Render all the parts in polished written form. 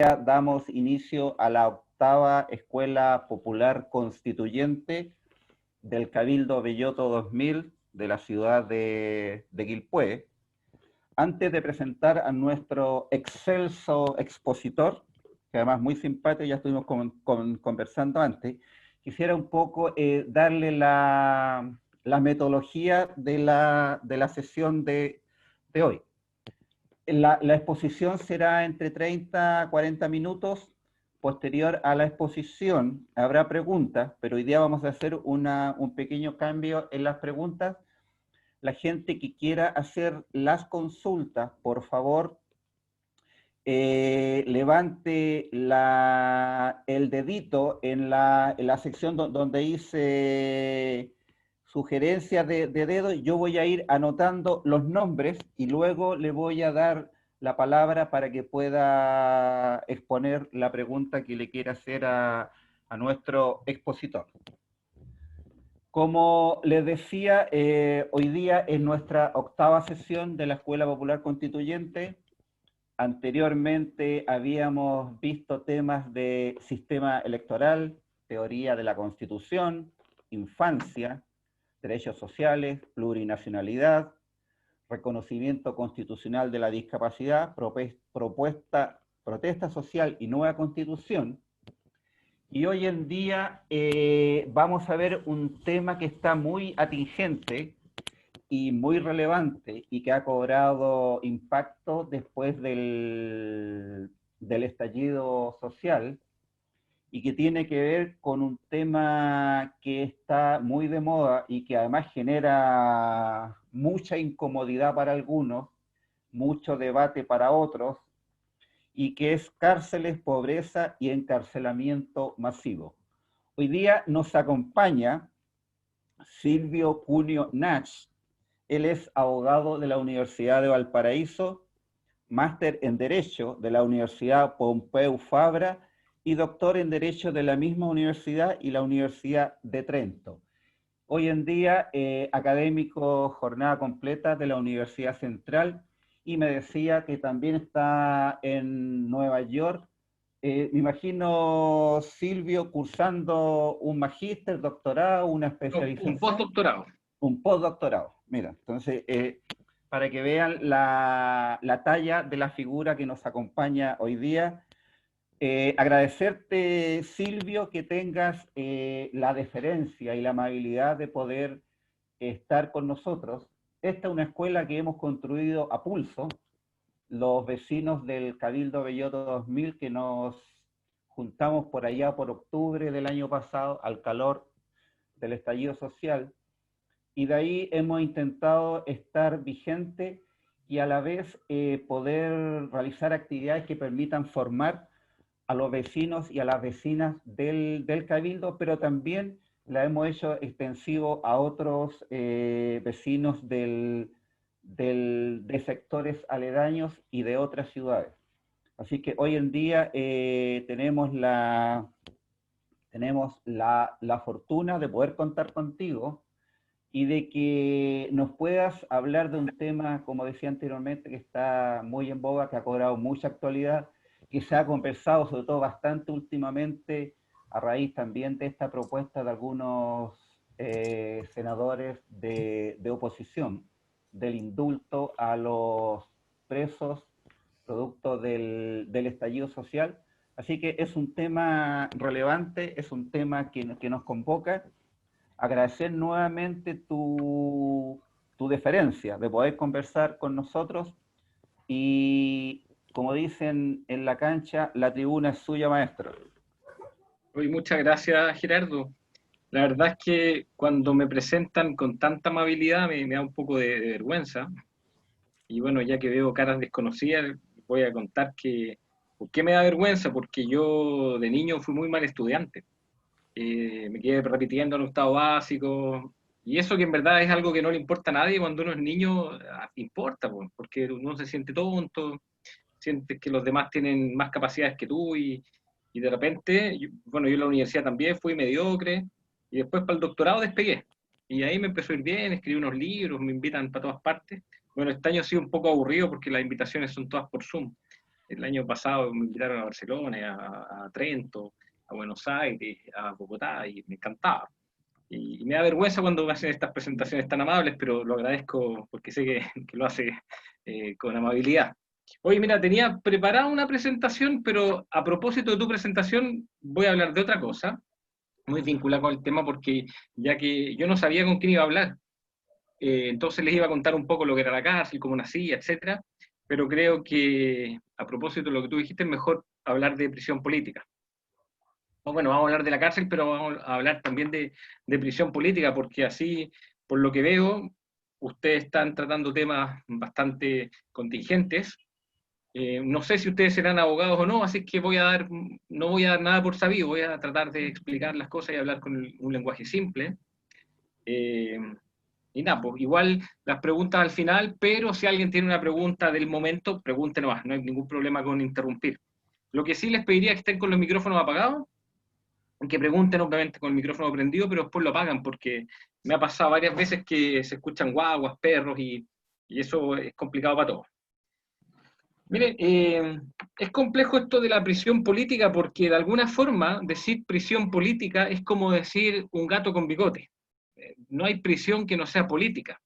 Damos inicio a la octava Escuela Popular Constituyente del Cabildo Belloto 2000 de la ciudad de Quilpué. Antes de presentar a nuestro excelso expositor, que además muy simpático, ya estuvimos conversando antes, quisiera un poco darle la metodología de la sesión de hoy. La exposición será entre 30 a 40 minutos. Posterior a la exposición habrá preguntas, pero hoy día vamos a hacer un pequeño cambio en las preguntas. La gente que quiera hacer las consultas, por favor, levante el dedito en la sección donde dice sugerencias de dedo. Yo voy a ir anotando los nombres y luego le voy a dar la palabra para que pueda exponer la pregunta que le quiera hacer a nuestro expositor. Como les decía, hoy día es nuestra octava sesión de la Escuela Popular Constituyente. Anteriormente habíamos visto temas de sistema electoral, teoría de la Constitución, infancia, derechos sociales, plurinacionalidad, reconocimiento constitucional de la discapacidad, protesta social y nueva constitución. Y hoy en día vamos a ver un tema que está muy atingente y muy relevante y que ha cobrado impacto después del estallido social y que tiene que ver con un tema que está muy de moda y que además genera mucha incomodidad para algunos, mucho debate para otros, y que es cárceles, pobreza y encarcelamiento masivo. Hoy día nos acompaña Silvio Cunio Nach. Él es abogado de la Universidad de Valparaíso, máster en Derecho de la Universidad Pompeu Fabra y doctor en Derecho de la misma universidad y la Universidad de Trento. Hoy en día, académico jornada completa de la Universidad Central, y me decía que también está en Nueva York. Me imagino, Silvio, cursando un magíster, doctorado, una Un especialización. postdoctorado. Un postdoctorado, mira, entonces, para que vean la talla de la figura que nos acompaña hoy día. Agradecerte, Silvio, que tengas la deferencia y la amabilidad de poder estar con nosotros. Esta es una escuela que hemos construido a pulso, los vecinos del Cabildo Belloto 2000, que nos juntamos por allá por octubre del año pasado, al calor del estallido social, y de ahí hemos intentado estar vigente y a la vez poder realizar actividades que permitan formar a los vecinos y a las vecinas del Cabildo, pero también la hemos hecho extensivo a otros vecinos de sectores aledaños y de otras ciudades. Así que hoy en día tenemos la fortuna de poder contar contigo y de que nos puedas hablar de un tema, como decía anteriormente, que está muy en boga, que ha cobrado mucha actualidad, que se ha conversado sobre todo bastante últimamente a raíz también de esta propuesta de algunos senadores de oposición, del indulto a los presos producto del estallido social. Así que es un tema relevante, es un tema que nos convoca. Agradecer nuevamente tu deferencia de poder conversar con nosotros y, como dicen en la cancha, la tribuna es suya, maestro. Hoy muchas gracias, Gerardo. La verdad es que cuando me presentan con tanta amabilidad me da un poco de vergüenza. Y bueno, ya que veo caras desconocidas, voy a contar que, ¿por qué me da vergüenza? Porque yo de niño fui muy mal estudiante. Me quedé repitiendo en octavo básico. Y eso que en verdad es algo que no le importa a nadie cuando uno es niño, importa, pues, porque uno se siente tonto, sientes que los demás tienen más capacidades que tú y de repente, bueno, yo en la universidad también fui mediocre y después para el doctorado despegué. Y ahí me empezó a ir bien, escribí unos libros, me invitan para todas partes. Bueno, este año ha sido un poco aburrido porque las invitaciones son todas por Zoom. El año pasado me invitaron a Barcelona, a Trento, a Buenos Aires, a Bogotá, y me encantaba. Y me da vergüenza cuando me hacen estas presentaciones tan amables, pero lo agradezco porque sé que lo hace con amabilidad. Oye, mira, tenía preparada una presentación, pero a propósito de tu presentación voy a hablar de otra cosa, muy vinculada con el tema, porque ya que yo no sabía con quién iba a hablar, entonces les iba a contar un poco lo que era la cárcel, cómo nací, etcétera, pero creo que a propósito de lo que tú dijiste, es mejor hablar de prisión política. Bueno, vamos a hablar de la cárcel, pero vamos a hablar también de prisión política, porque así, por lo que veo, ustedes están tratando temas bastante contingentes. No sé si ustedes serán abogados o no, así que no voy a dar nada por sabido, voy a tratar de explicar las cosas y hablar con un lenguaje simple. Eh, y nada, pues igual las preguntas al final, pero si alguien tiene una pregunta del momento, pregunte nomás, no hay ningún problema con interrumpir. Lo que sí les pediría es que estén con los micrófonos apagados, que pregunten obviamente con el micrófono prendido, pero después lo apagan, porque me ha pasado varias veces que se escuchan guaguas, perros, y eso es complicado para todos. Mire, es complejo esto de la prisión política porque de alguna forma decir prisión política es como decir un gato con bigote. No hay prisión que no sea política.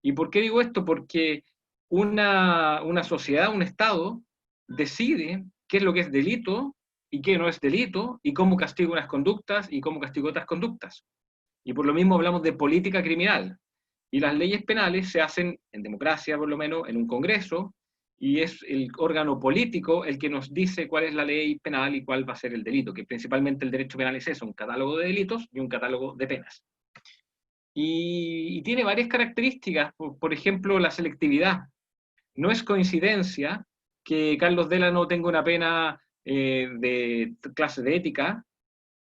¿Y por qué digo esto? Porque una sociedad, un Estado, decide qué es lo que es delito y qué no es delito, y cómo castiga unas conductas y cómo castiga otras conductas. Y por lo mismo hablamos de política criminal. Y las leyes penales se hacen, en democracia por lo menos, en un Congreso, y es el órgano político el que nos dice cuál es la ley penal y cuál va a ser el delito, que principalmente el derecho penal es eso, un catálogo de delitos y un catálogo de penas. Y tiene varias características, por ejemplo, la selectividad. No es coincidencia que Carlos Delano tenga una pena de clase de ética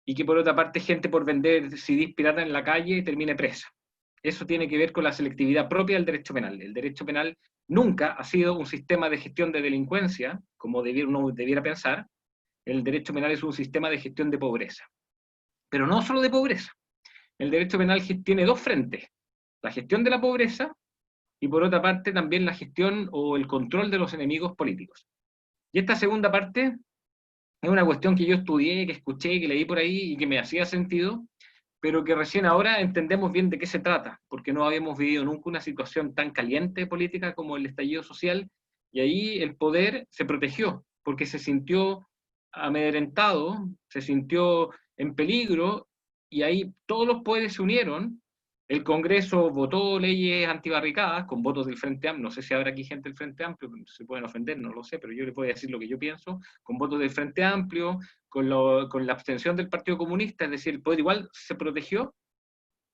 y que por otra parte gente por vender CDs pirata en la calle termine presa. Eso tiene que ver con la selectividad propia del derecho penal. El derecho penal nunca ha sido un sistema de gestión de delincuencia, como uno debiera pensar. El derecho penal es un sistema de gestión de pobreza. Pero no solo de pobreza. El derecho penal tiene dos frentes. La gestión de la pobreza y por otra parte también la gestión o el control de los enemigos políticos. Y esta segunda parte es una cuestión que yo estudié, que escuché, que leí por ahí y que me hacía sentido, pero que recién ahora entendemos bien de qué se trata, porque no habíamos vivido nunca una situación tan caliente política como el estallido social, y ahí el poder se protegió, porque se sintió amedrentado, se sintió en peligro, y ahí todos los poderes se unieron. El Congreso votó leyes antibarricadas con votos del Frente Amplio, no sé si habrá aquí gente del Frente Amplio, se pueden ofender, no lo sé, pero yo les voy a decir lo que yo pienso, con votos del Frente Amplio, con la abstención del Partido Comunista, es decir, el poder igual se protegió,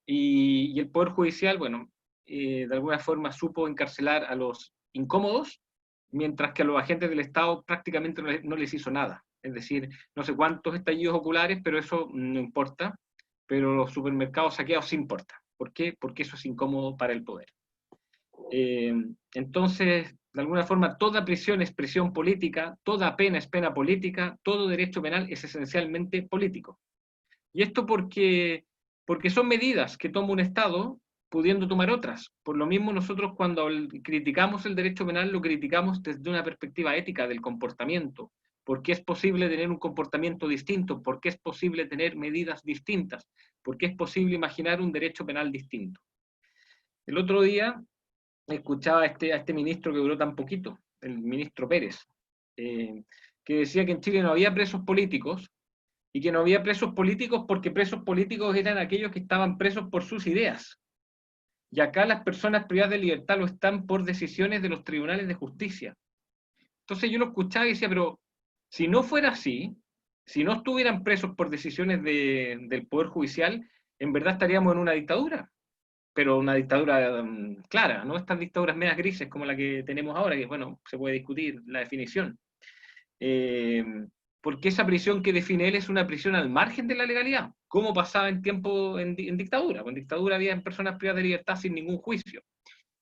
y el Poder Judicial, bueno, de alguna forma supo encarcelar a los incómodos, mientras que a los agentes del Estado prácticamente no les hizo nada. Es decir, no sé cuántos estallidos oculares, pero eso no importa, pero los supermercados saqueados sí importa. ¿Por qué? Porque eso es incómodo para el poder. Entonces, de alguna forma, toda prisión es prisión política, toda pena es pena política, todo derecho penal es esencialmente político. Y esto porque son medidas que toma un Estado pudiendo tomar otras. Por lo mismo, nosotros cuando criticamos el derecho penal lo criticamos desde una perspectiva ética del comportamiento. ¿Por qué es posible tener un comportamiento distinto? ¿Por qué es posible tener medidas distintas? ¿Por qué es posible imaginar un derecho penal distinto? El otro día escuchaba a este ministro que duró tan poquito, el ministro Pérez, que decía que en Chile no había presos políticos, y que no había presos políticos porque presos políticos eran aquellos que estaban presos por sus ideas. Y acá las personas privadas de libertad lo están por decisiones de los tribunales de justicia. Entonces yo lo escuchaba y decía, pero si no fuera así, si no estuvieran presos por decisiones del Poder Judicial, en verdad estaríamos en una dictadura, pero una dictadura clara, no estas dictaduras medias grises como la que tenemos ahora, que bueno, se puede discutir la definición. Porque esa prisión que define él es una prisión al margen de la legalidad, como pasaba en tiempo en dictadura. En dictadura había personas privadas de libertad sin ningún juicio.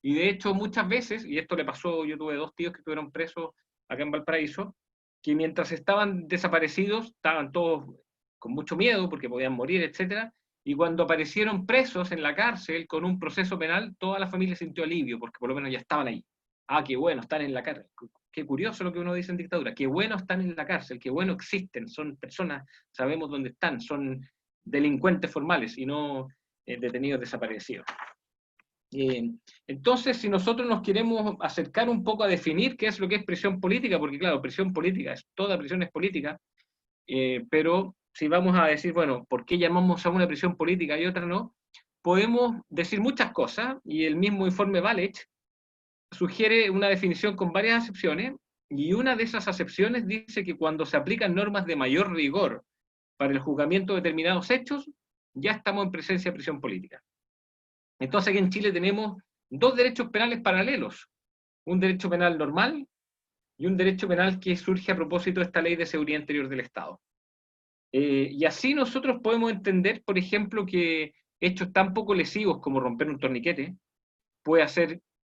Y de hecho muchas veces, y esto le pasó, yo tuve 2 tíos que estuvieron presos acá en Valparaíso, que mientras estaban desaparecidos, estaban todos con mucho miedo porque podían morir, etc. Y cuando aparecieron presos en la cárcel con un proceso penal, toda la familia sintió alivio, porque por lo menos ya estaban ahí. Ah, qué bueno, están en la cárcel. qué curioso lo que uno dice en dictadura, qué bueno están en la cárcel, qué bueno existen, son personas, sabemos dónde están, son delincuentes formales y no detenidos desaparecidos. Entonces, si nosotros nos queremos acercar un poco a definir qué es lo que es prisión política, porque claro, prisión política, toda prisión es política, pero si vamos a decir, bueno, ¿por qué llamamos a una prisión política y otra no? Podemos decir muchas cosas, y el mismo informe Valech sugiere una definición con varias acepciones, y una de esas acepciones dice que cuando se aplican normas de mayor rigor para el juzgamiento de determinados hechos, ya estamos en presencia de prisión política. Entonces aquí en Chile tenemos dos derechos penales paralelos, un derecho penal normal y un derecho penal que surge a propósito de esta Ley de Seguridad Interior del Estado. Y así nosotros podemos entender, por ejemplo, que hechos tan poco lesivos como romper un torniquete puede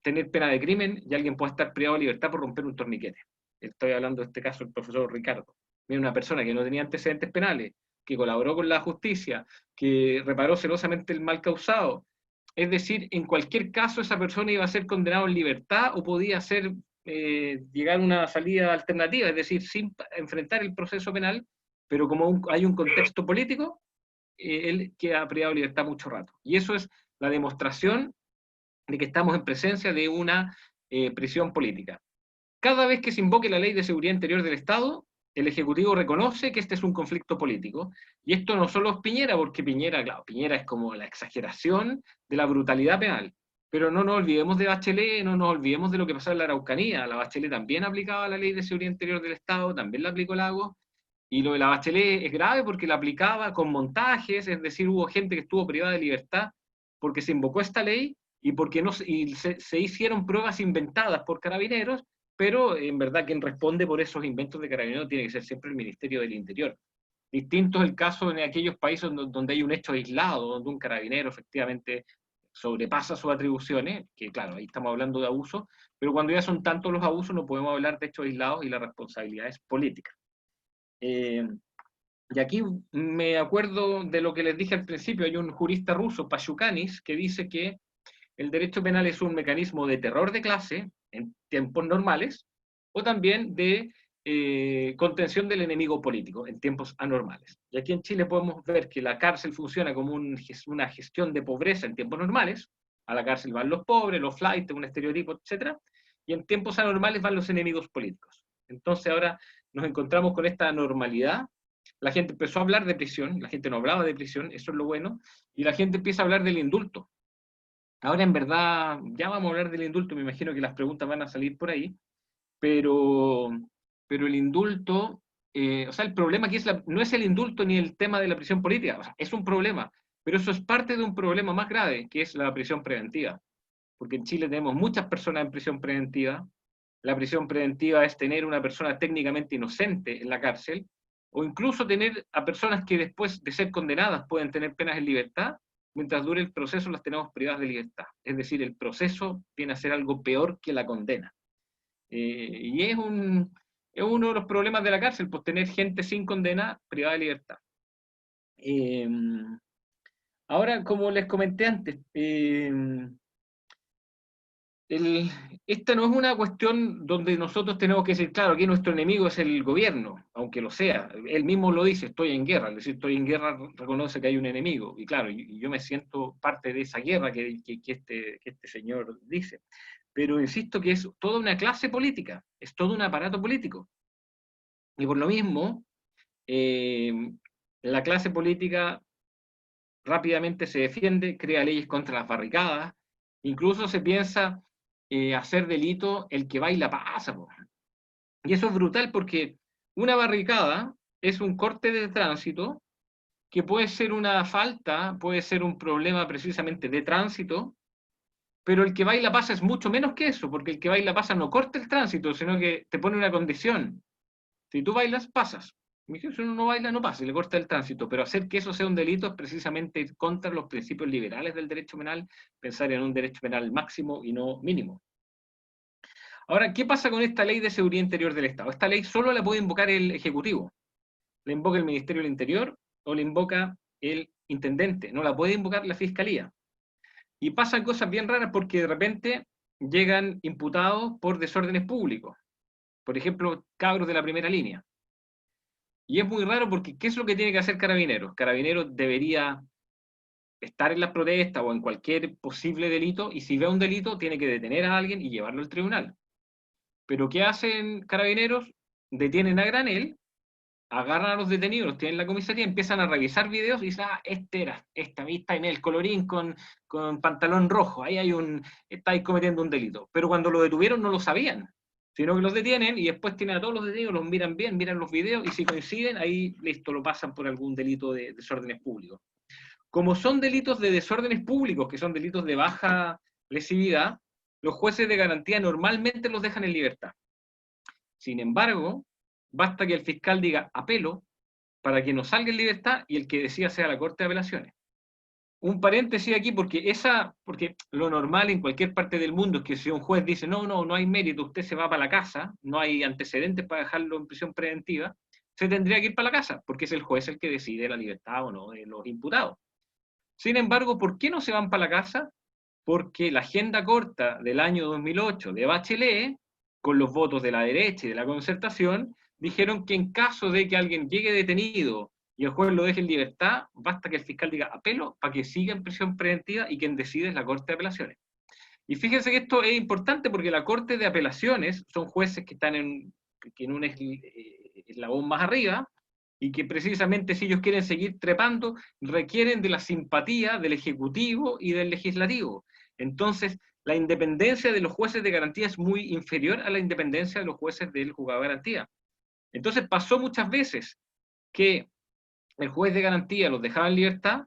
tener pena de crimen y alguien puede estar privado de libertad por romper un torniquete. Estoy hablando de este caso del profesor Ricardo. Mira, una persona que no tenía antecedentes penales, que colaboró con la justicia, que reparó celosamente el mal causado. Es decir, en cualquier caso esa persona iba a ser condenado en libertad o podía llegar a una salida alternativa, es decir, sin enfrentar el proceso penal, pero como hay un contexto político, él queda privado de libertad mucho rato. Y eso es la demostración de que estamos en presencia de una prisión política. Cada vez que se invoque la Ley de Seguridad Interior del Estado, el Ejecutivo reconoce que este es un conflicto político. Y esto no solo es Piñera, porque Piñera, claro, Piñera es como la exageración de la brutalidad penal. Pero no nos olvidemos de Bachelet, no nos olvidemos de lo que pasó en la Araucanía. La Bachelet también aplicaba la Ley de Seguridad Interior del Estado, también la aplicó Lagos. Y lo de la Bachelet es grave porque la aplicaba con montajes, es decir, hubo gente que estuvo privada de libertad porque se invocó esta ley y porque se hicieron pruebas inventadas por carabineros, pero en verdad quien responde por esos inventos de carabineros tiene que ser siempre el Ministerio del Interior. Distinto es el caso en aquellos países donde hay un hecho aislado, donde un carabinero efectivamente sobrepasa sus atribuciones, que claro, ahí estamos hablando de abuso, pero cuando ya son tantos los abusos no podemos hablar de hechos aislados y la responsabilidad es política. Y aquí me acuerdo de lo que les dije al principio, hay un jurista ruso, Pashukanis, que dice que el derecho penal es un mecanismo de terror de clase en tiempos normales, o también de contención del enemigo político en tiempos anormales. Y aquí en Chile podemos ver que la cárcel funciona como una gestión de pobreza en tiempos normales, a la cárcel van los pobres, los flights, un estereotipo, etc. Y en tiempos anormales van los enemigos políticos. Entonces ahora nos encontramos con esta normalidad. La gente empezó a hablar de prisión, la gente no hablaba de prisión, eso es lo bueno, y la gente empieza a hablar del indulto. Ahora en verdad, ya vamos a hablar del indulto, me imagino que las preguntas van a salir por ahí, pero el indulto, o sea, el problema aquí no es el indulto ni el tema de la prisión política, o sea, es un problema, pero eso es parte de un problema más grave, que es la prisión preventiva, porque en Chile tenemos muchas personas en prisión preventiva. La prisión preventiva es tener una persona técnicamente inocente en la cárcel, o incluso tener a personas que después de ser condenadas pueden tener penas en libertad, mientras dure el proceso las tenemos privadas de libertad. Es decir, el proceso viene a ser algo peor que la condena. Y es uno de los problemas de la cárcel, pues tener gente sin condena privada de libertad. Ahora, como les comenté antes, esta no es una cuestión donde nosotros tenemos que decir, claro, aquí nuestro enemigo es el gobierno, aunque lo sea. Él mismo lo dice, estoy en guerra. Es decir, estoy en guerra, reconoce que hay un enemigo. Y claro, yo me siento parte de esa guerra que este señor dice. Pero insisto que es toda una clase política, es todo un aparato político. Y por lo mismo, la clase política rápidamente se defiende, crea leyes contra las barricadas, incluso se piensa hacer delito el que baila pasa. Y eso es brutal porque una barricada es un corte de tránsito que puede ser una falta, puede ser un problema precisamente de tránsito, pero el que baila pasa es mucho menos que eso, porque el que baila pasa no corta el tránsito, sino que te pone una condición. Si tú bailas, pasas. Si uno no baila, no pasa, y le corta el tránsito. Pero hacer que eso sea un delito es precisamente ir contra los principios liberales del derecho penal, pensar en un derecho penal máximo y no mínimo. Ahora, ¿qué pasa con esta ley de seguridad interior del Estado? Esta ley solo la puede invocar el Ejecutivo. La invoca el Ministerio del Interior o la invoca el Intendente. No la puede invocar la Fiscalía. Y pasan cosas bien raras porque de repente llegan imputados por desórdenes públicos. por ejemplo, cabros de la primera línea. Y es muy raro porque ¿qué es lo que tiene que hacer Carabineros? Carabineros debería estar en las protestas o en cualquier posible delito, y si ve un delito tiene que detener a alguien y llevarlo al tribunal. Pero ¿qué hacen Carabineros? Detienen a granel, agarran a los detenidos, los tienen en la comisaría, empiezan a revisar videos y dicen, esta vista en el colorín con pantalón rojo, estáis cometiendo un delito. Pero cuando lo detuvieron no lo sabían, sino que los detienen y después tienen a todos los detenidos, los miran bien, miran los videos y si coinciden, ahí listo, lo pasan por algún delito de desórdenes públicos. Como son delitos de desórdenes públicos, que son delitos de baja lesividad, los jueces de garantía normalmente los dejan en libertad. Sin embargo, basta que el fiscal diga apelo para que no salga en libertad y el que decida sea la Corte de Apelaciones. Un paréntesis aquí, porque lo normal en cualquier parte del mundo es que si un juez dice no hay mérito, usted se va para la casa, no hay antecedentes para dejarlo en prisión preventiva, se tendría que ir para la casa, porque es el juez el que decide la libertad o no de los imputados. Sin embargo, ¿por qué no se van para la casa? Porque la agenda corta del año 2008 de Bachelet, con los votos de la derecha y de la concertación, dijeron que en caso de que alguien llegue detenido y el juez lo deje en libertad, basta que el fiscal diga apelo para que siga en prisión preventiva y quien decide es la Corte de Apelaciones. Y fíjense que esto es importante porque la Corte de Apelaciones son jueces que están en un eslabón más arriba, y que precisamente si ellos quieren seguir trepando, requieren de la simpatía del Ejecutivo y del Legislativo. Entonces, la independencia de los jueces de garantía es muy inferior a la independencia de los jueces del juzgado de garantía. Entonces, pasó muchas veces que el juez de garantía los dejaba en libertad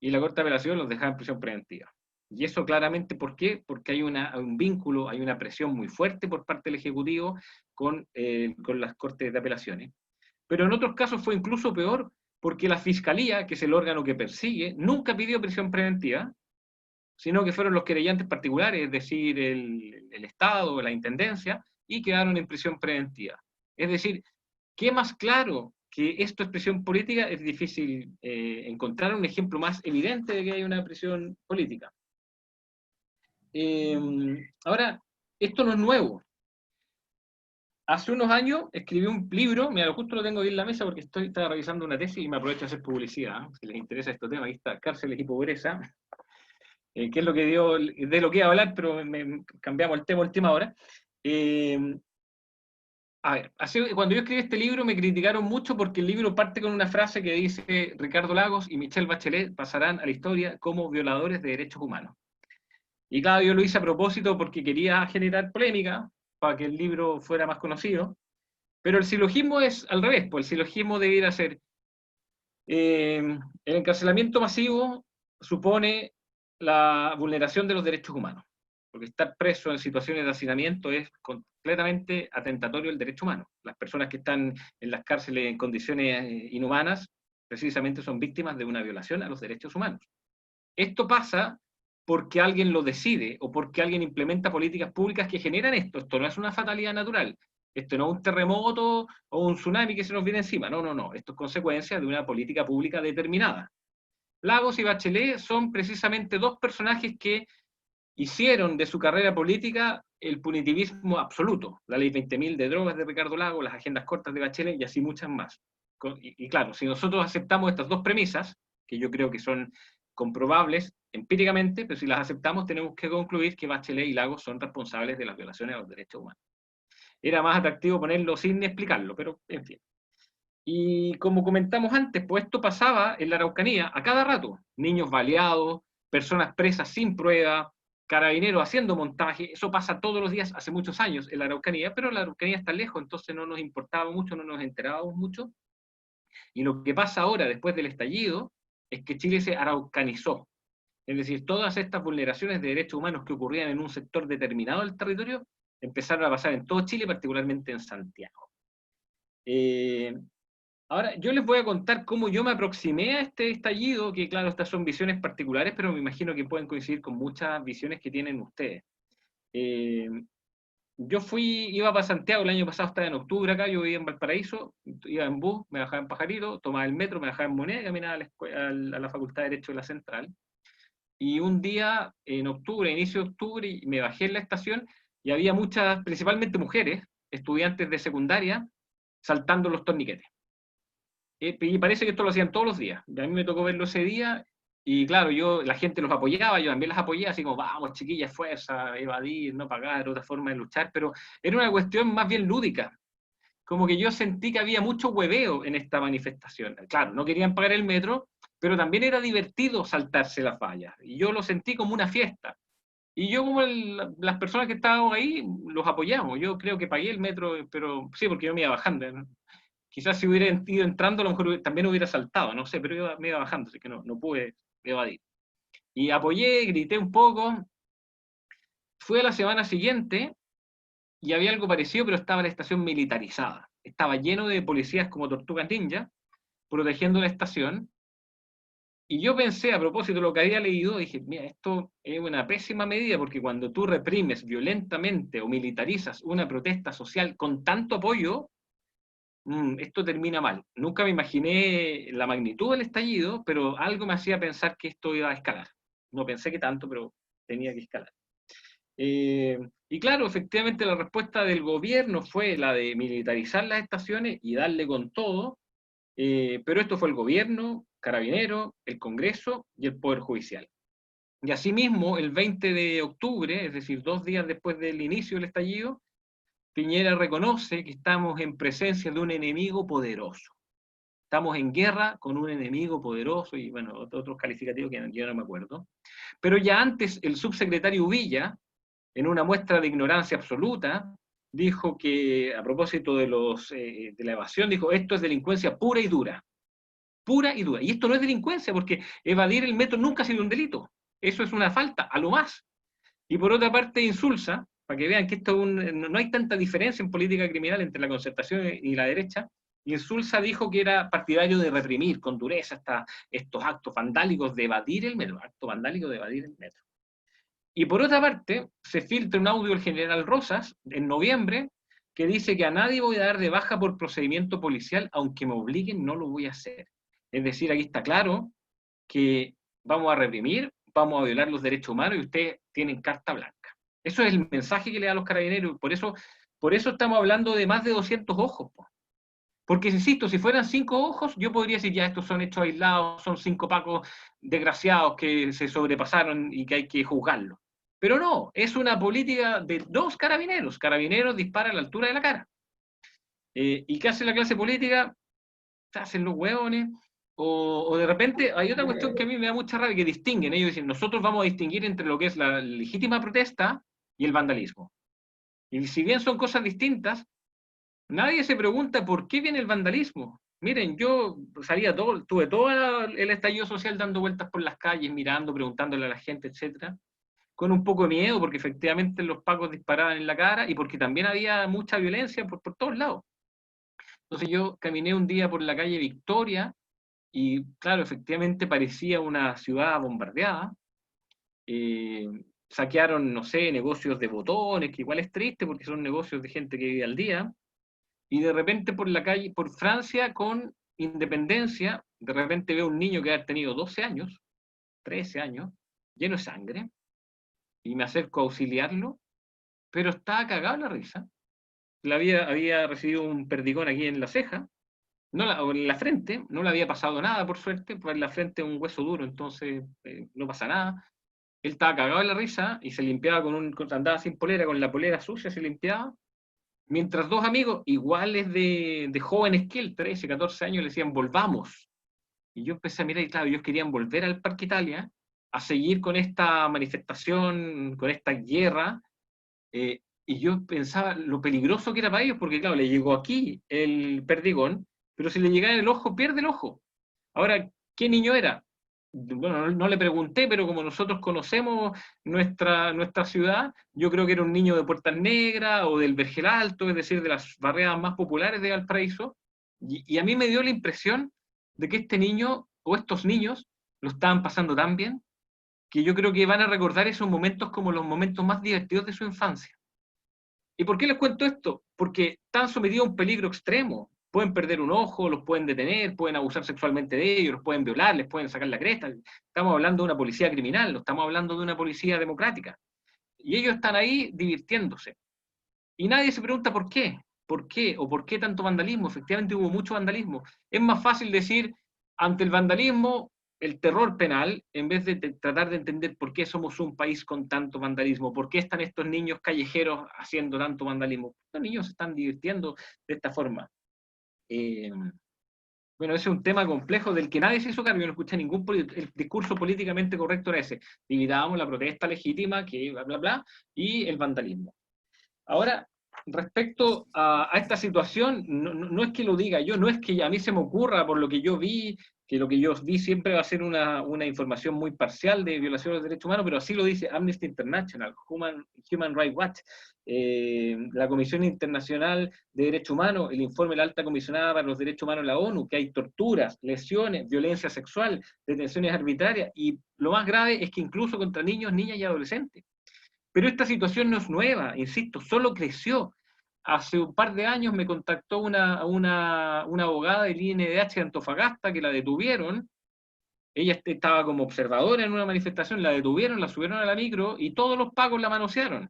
y la Corte de Apelación los dejaba en prisión preventiva. Y eso claramente, ¿por qué? Porque hay un vínculo, hay una presión muy fuerte por parte del Ejecutivo con las Cortes de Apelaciones. Pero en otros casos fue incluso peor, porque la Fiscalía, que es el órgano que persigue, nunca pidió prisión preventiva, sino que fueron los querellantes particulares, es decir, el Estado o la Intendencia, y quedaron en prisión preventiva. Es decir, ¿qué más claro que esto es prisión política? Es difícil encontrar un ejemplo más evidente de que hay una prisión política. Ahora, esto no es nuevo. Hace unos años escribí un libro, mira, justo lo tengo ahí en la mesa porque estaba revisando una tesis y me aprovecho de hacer publicidad, si les interesa este tema. Aquí está, Cárceles y Pobreza, que es lo que de lo que iba a hablar, pero cambiamos el tema a última hora. A ver, cuando yo escribí este libro me criticaron mucho porque el libro parte con una frase que dice Ricardo Lagos y Michelle Bachelet pasarán a la historia como violadores de derechos humanos. Y claro, yo lo hice a propósito porque quería generar polémica para que el libro fuera más conocido. Pero el silogismo es al revés, pues el silogismo debiera ser el encarcelamiento masivo supone la vulneración de los derechos humanos, porque estar preso en situaciones de hacinamiento es completamente atentatorio del derecho humano. Las personas que están en las cárceles en condiciones inhumanas precisamente son víctimas de una violación a los derechos humanos. Esto pasa porque alguien lo decide o porque alguien implementa políticas públicas que generan esto. Esto no es una fatalidad natural. Esto no es un terremoto o un tsunami que se nos viene encima. No, no, no. Esto es consecuencia de una política pública determinada. Lagos y Bachelet son precisamente dos personajes que hicieron de su carrera política el punitivismo absoluto. La ley 20.000 de drogas de Ricardo Lagos, las agendas cortas de Bachelet y así muchas más. Y claro, si nosotros aceptamos estas dos premisas, que yo creo que son comprobables empíricamente, pero si las aceptamos tenemos que concluir que Bachelet y Lagos son responsables de las violaciones a los derechos humanos. Era más atractivo ponerlo sin explicarlo, pero en fin. Y como comentamos antes, pues esto pasaba en la Araucanía a cada rato. Niños baleados, personas presas sin prueba, carabineros haciendo montaje. Eso pasa todos los días, hace muchos años en la Araucanía, pero la Araucanía está lejos, entonces no nos importaba mucho, no nos enterábamos mucho. Y lo que pasa ahora, después del estallido, es que Chile se araucanizó. Es decir, todas estas vulneraciones de derechos humanos que ocurrían en un sector determinado del territorio empezaron a pasar en todo Chile, particularmente en Santiago. Ahora, yo les voy a contar cómo yo me aproximé a este estallido, que claro, estas son visiones particulares, pero me imagino que pueden coincidir con muchas visiones que tienen ustedes. Yo iba para Santiago, el año pasado estaba en octubre acá, yo vivía en Valparaíso, iba en bus, me bajaba en Pajarito, tomaba el metro, me bajaba en Moneda y caminaba a la Facultad de Derecho de la Central. Y un día, en octubre, inicio de octubre, me bajé en la estación y había muchas, principalmente mujeres, estudiantes de secundaria saltando los torniquetes. Y parece que esto lo hacían todos los días. A mí me tocó verlo ese día, y claro, la gente los apoyaba, yo también las apoyé, así como, vamos, chiquillas, fuerza, evadir, no pagar, otra forma de luchar, pero era una cuestión más bien lúdica. Como que yo sentí que había mucho hueveo en esta manifestación. Claro, no querían pagar el metro, pero también era divertido saltarse las vallas. Y yo lo sentí como una fiesta. Y yo, como las personas que estábamos ahí, los apoyamos. Yo creo que pagué el metro, pero sí, porque yo me iba bajando, ¿no? Quizás si hubiera ido entrando, a lo mejor también hubiera saltado, no sé, pero me iba bajando, así que no pude evadir. Y apoyé, grité un poco. Fue a la semana siguiente y había algo parecido, pero estaba la estación militarizada. Estaba lleno de policías como tortugas ninja, protegiendo la estación. Y yo pensé, a propósito de lo que había leído, dije, mira, esto es una pésima medida, porque cuando tú reprimes violentamente o militarizas una protesta social con tanto apoyo, esto termina mal. Nunca me imaginé la magnitud del estallido, pero algo me hacía pensar que esto iba a escalar. No pensé que tanto, pero tenía que escalar. Y claro, efectivamente la respuesta del gobierno fue la de militarizar las estaciones y darle con todo, pero esto fue el gobierno, Carabineros, el Congreso y el Poder Judicial. Y asimismo, el 20 de octubre, es decir, 2 días después del inicio del estallido, Piñera reconoce que estamos en presencia de un enemigo poderoso. Estamos en guerra con un enemigo poderoso, y bueno, otros calificativos que yo no me acuerdo. Pero ya antes el subsecretario Villa, en una muestra de ignorancia absoluta, dijo que, a propósito de la evasión, dijo, esto es delincuencia pura y dura. Pura y dura. Y esto no es delincuencia, porque evadir el metro nunca ha sido un delito. Eso es una falta, a lo más. Y por otra parte, Insulza, para que vean que esto no hay tanta diferencia en política criminal entre la concertación y la derecha, Insulza dijo que era partidario de reprimir con dureza hasta estos actos vandálicos de evadir el metro, acto vandálico de evadir el metro. Y por otra parte, se filtra un audio del general Rosas, en noviembre, que dice que a nadie voy a dar de baja por procedimiento policial, aunque me obliguen, no lo voy a hacer. Es decir, aquí está claro que vamos a reprimir, vamos a violar los derechos humanos y ustedes tienen carta blanca. Eso es el mensaje que le da a los carabineros. Por eso estamos hablando de más de 200 ojos. Porque, insisto, si fueran 5 ojos, yo podría decir, ya, estos son hechos aislados, son 5 pacos desgraciados que se sobrepasaron y que hay que juzgarlos. Pero no, es una política de 2 carabineros. Carabineros disparan a la altura de la cara. ¿Y qué hace la clase política? Se hacen los hueones. O de repente hay otra cuestión que a mí me da mucha rabia, que distinguen. Ellos dicen, nosotros vamos a distinguir entre lo que es la legítima protesta y el vandalismo. Y si bien son cosas distintas, nadie se pregunta por qué viene el vandalismo. Miren, yo tuve todo el estallido social dando vueltas por las calles, mirando, preguntándole a la gente, etcétera, con un poco de miedo, porque efectivamente los pacos disparaban en la cara y porque también había mucha violencia por todos lados. Entonces yo caminé un día por la calle Victoria y, claro, efectivamente parecía una ciudad bombardeada. Saquearon, no sé, negocios de botones, que igual es triste porque son negocios de gente que vive al día. Y de repente por la calle, por Francia con Independencia, de repente veo un niño que ha tenido 12 años, 13 años, lleno de sangre, y me acerco a auxiliarlo, pero estaba cagado en la risa. Había recibido un perdigón aquí en la ceja, o en la frente, no le había pasado nada, por suerte, pues en la frente es un hueso duro, entonces no pasa nada. Él estaba cagado en la risa y se limpiaba andaba sin polera, con la polera sucia se limpiaba, mientras 2 amigos iguales de jóvenes que él, 13, 14 años, le decían, volvamos. Y yo empecé a mirar, y claro, ellos querían volver al Parque Italia, a seguir con esta manifestación, con esta guerra, y yo pensaba lo peligroso que era para ellos, porque claro, le llegó aquí el perdigón, pero si le llegaba en el ojo, pierde el ojo. Ahora, ¿qué niño era? Bueno, no le pregunté, pero como nosotros conocemos nuestra ciudad, yo creo que era un niño de Puertas Negras o del Vergel Alto, es decir, de las barriadas más populares de Valparaíso, y a mí me dio la impresión de que este niño, o estos niños, lo estaban pasando tan bien, que yo creo que van a recordar esos momentos como los momentos más divertidos de su infancia. ¿Y por qué les cuento esto? Porque están sometidos a un peligro extremo. Pueden perder un ojo, los pueden detener, pueden abusar sexualmente de ellos, los pueden violar, les pueden sacar la cresta. Estamos hablando de una policía criminal, no estamos hablando de una policía democrática. Y ellos están ahí divirtiéndose. Y nadie se pregunta por qué. ¿Por qué? ¿O por qué tanto vandalismo? Efectivamente hubo mucho vandalismo. Es más fácil decir, ante el vandalismo, el terror penal, en vez de tratar de entender por qué somos un país con tanto vandalismo, por qué están estos niños callejeros haciendo tanto vandalismo. Los niños se están divirtiendo de esta forma. Bueno, ese es un tema complejo del que nadie se hizo cargo. Yo no escuché ningún el discurso políticamente correcto era ese. Dividamos la protesta legítima, que bla, bla, bla, y el vandalismo. Ahora, respecto a esta situación, no es que lo diga yo, no es que a mí se me ocurra por lo que yo vi, que lo que yo vi siempre va a ser una información muy parcial de violación de los derechos humanos, pero así lo dice Amnesty International, Human Rights Watch, la Comisión Internacional de Derechos Humanos, el informe de la Alta Comisionada para los Derechos Humanos de la ONU, que hay torturas, lesiones, violencia sexual, detenciones arbitrarias, y lo más grave es que incluso contra niños, niñas y adolescentes. Pero esta situación no es nueva, insisto, solo creció. Hace un par de años me contactó una abogada del INDH de Antofagasta que la detuvieron. Ella estaba como observadora en una manifestación, la detuvieron, la subieron a la micro y todos los pagos la manosearon.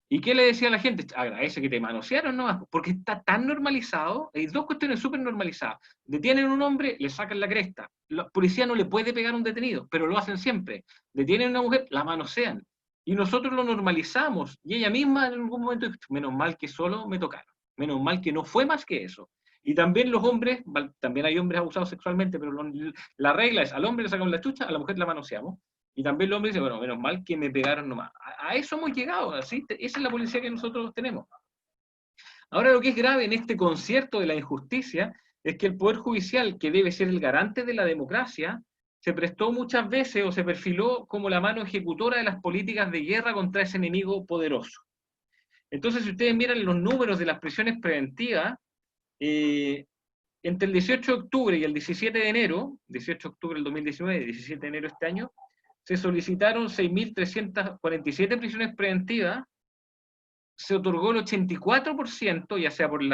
¿Y qué le decía a la gente? Agradece que te manosearon nomás, porque está tan normalizado. Hay dos cuestiones súper normalizadas. Detienen a un hombre, le sacan la cresta. La policía no le puede pegar a un detenido, pero lo hacen siempre. Detienen a una mujer, la manosean. Y nosotros lo normalizamos. Y ella misma en algún momento dijo, menos mal que solo me tocaron. Menos mal que no fue más que eso. Y también los hombres, también hay hombres abusados sexualmente, pero la regla es, al hombre le sacamos la chucha, a la mujer la manoseamos. Y también el hombre dice, bueno, menos mal que me pegaron nomás. A eso hemos llegado, ¿sí? Esa es la policía que nosotros tenemos. Ahora lo que es grave en este concierto de la injusticia es que el Poder Judicial, que debe ser el garante de la democracia, se prestó muchas veces o se perfiló como la mano ejecutora de las políticas de guerra contra ese enemigo poderoso. Entonces, si ustedes miran los números de las prisiones preventivas, entre el 18 de octubre y el 17 de enero, 18 de octubre del 2019 y 17 de enero de este año, se solicitaron 6.347 prisiones preventivas, se otorgó el 84%, ya sea por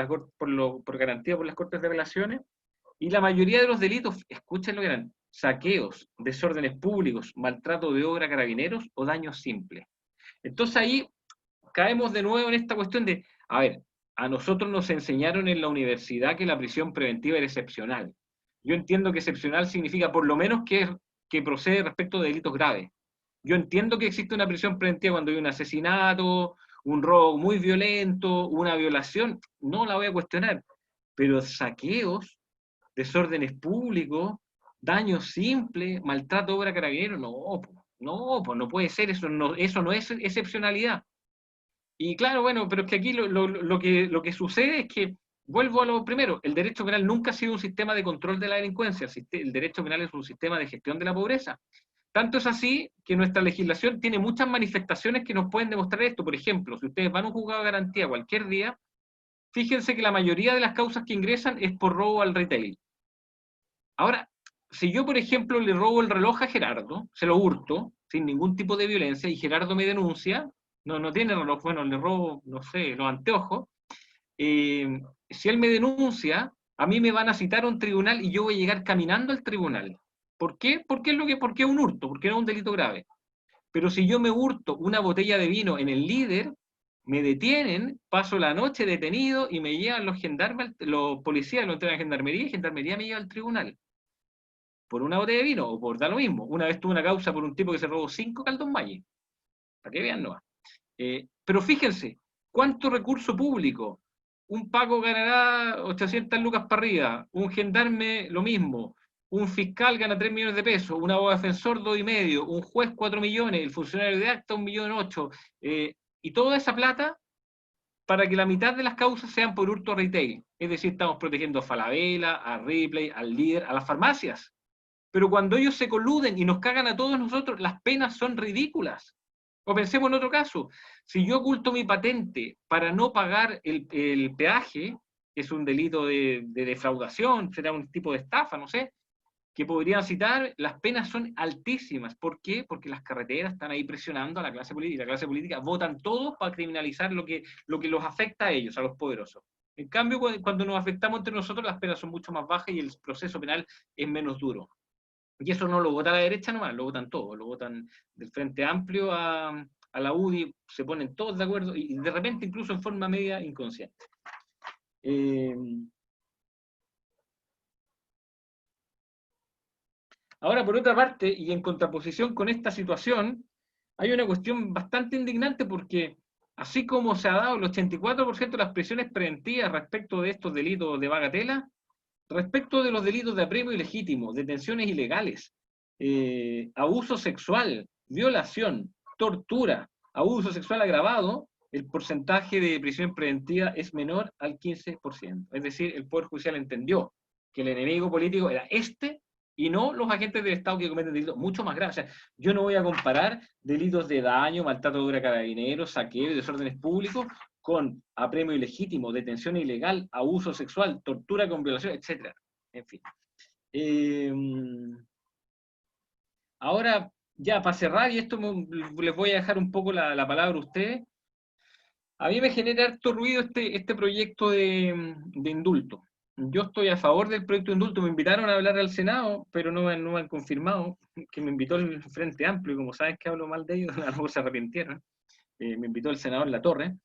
garantía por las Cortes de Apelaciones, y la mayoría de los delitos, escuchen lo que eran, saqueos, desórdenes públicos, maltrato de obra a carabineros o daños simples. Entonces ahí caemos de nuevo en esta cuestión de, a ver, a nosotros nos enseñaron en la universidad que la prisión preventiva era excepcional. Yo entiendo que excepcional significa por lo menos que procede respecto de delitos graves. Yo entiendo que existe una prisión preventiva cuando hay un asesinato, un robo muy violento, una violación, no la voy a cuestionar, pero saqueos, desórdenes públicos, daños simples, maltrato de obra carabinero, no puede ser, eso no es excepcionalidad. Y claro, bueno, pero es que aquí lo que sucede es que, vuelvo a lo primero, el derecho penal nunca ha sido un sistema de control de la delincuencia, el derecho penal es un sistema de gestión de la pobreza. Tanto es así que nuestra legislación tiene muchas manifestaciones que nos pueden demostrar esto. Por ejemplo, si ustedes van a un juzgado de garantía cualquier día, fíjense que la mayoría de las causas que ingresan es por robo al retail. Ahora, si yo, por ejemplo, le robo el reloj a Gerardo, se lo hurto, sin ningún tipo de violencia, y Gerardo me denuncia, no tiene reloj, bueno, le robo, no sé, los anteojos, si él me denuncia, a mí me van a citar a un tribunal y yo voy a llegar caminando al tribunal. ¿Por qué? Porque es un hurto, porque no es un delito grave. Pero si yo me hurto una botella de vino en el Líder, me detienen, paso la noche detenido y me llevan los gendarmes, los policías lo entregan a gendarmería y gendarmería me lleva al tribunal. Por una botella de vino o por dar lo mismo. Una vez tuve una causa por un tipo que se robó 5 Carlton Valle. Para que vean, no. Pero fíjense, ¿cuánto recurso público? Un Paco ganará 800 lucas para arriba, un gendarme lo mismo, un fiscal gana 3 millones de pesos, un abogado defensor 2,5, un juez 4 millones, el funcionario de acta 1,8 millones, y toda esa plata para que la mitad de las causas sean por hurto retail. Es decir, estamos protegiendo a Falabella, a Ripley, al Líder, a las farmacias. Pero cuando ellos se coluden y nos cagan a todos nosotros, las penas son ridículas. O pensemos en otro caso, si yo oculto mi patente para no pagar el peaje, que es un delito de defraudación, será un tipo de estafa, no sé, que podrían citar, las penas son altísimas. ¿Por qué? Porque las carreteras están ahí presionando a la clase política. La clase política votan todos para criminalizar lo que los afecta a ellos, a los poderosos. En cambio, cuando nos afectamos entre nosotros, las penas son mucho más bajas y el proceso penal es menos duro. Y eso no lo vota la derecha nomás, lo votan todos, lo votan del Frente Amplio a a la UDI, se ponen todos de acuerdo, y de repente incluso en forma media inconsciente. Ahora, por otra parte, y en contraposición con esta situación, hay una cuestión bastante indignante porque, así como se ha dado el 84% de las prisiones preventivas respecto de estos delitos de bagatela, respecto de los delitos de apremio ilegítimo, detenciones ilegales, abuso sexual, violación, tortura, abuso sexual agravado, el porcentaje de prisión preventiva es menor al 15%. Es decir, el Poder Judicial entendió que el enemigo político era este y no los agentes del Estado que cometen delitos mucho más graves. O sea, yo no voy a comparar delitos de daño, maltrato de carabineros, saqueo y desórdenes públicos con apremio ilegítimo, detención ilegal, abuso sexual, tortura con violación, etc. En fin. Ahora, ya para cerrar, y esto les voy a dejar un poco la palabra a ustedes, a mí me genera harto ruido este proyecto de indulto. Yo estoy a favor del proyecto de indulto, me invitaron a hablar al Senado, pero no me han confirmado, que me invitó el Frente Amplio, y como sabes que hablo mal de ellos, a lo mejor se arrepintieron. Me invitó el senador Latorre.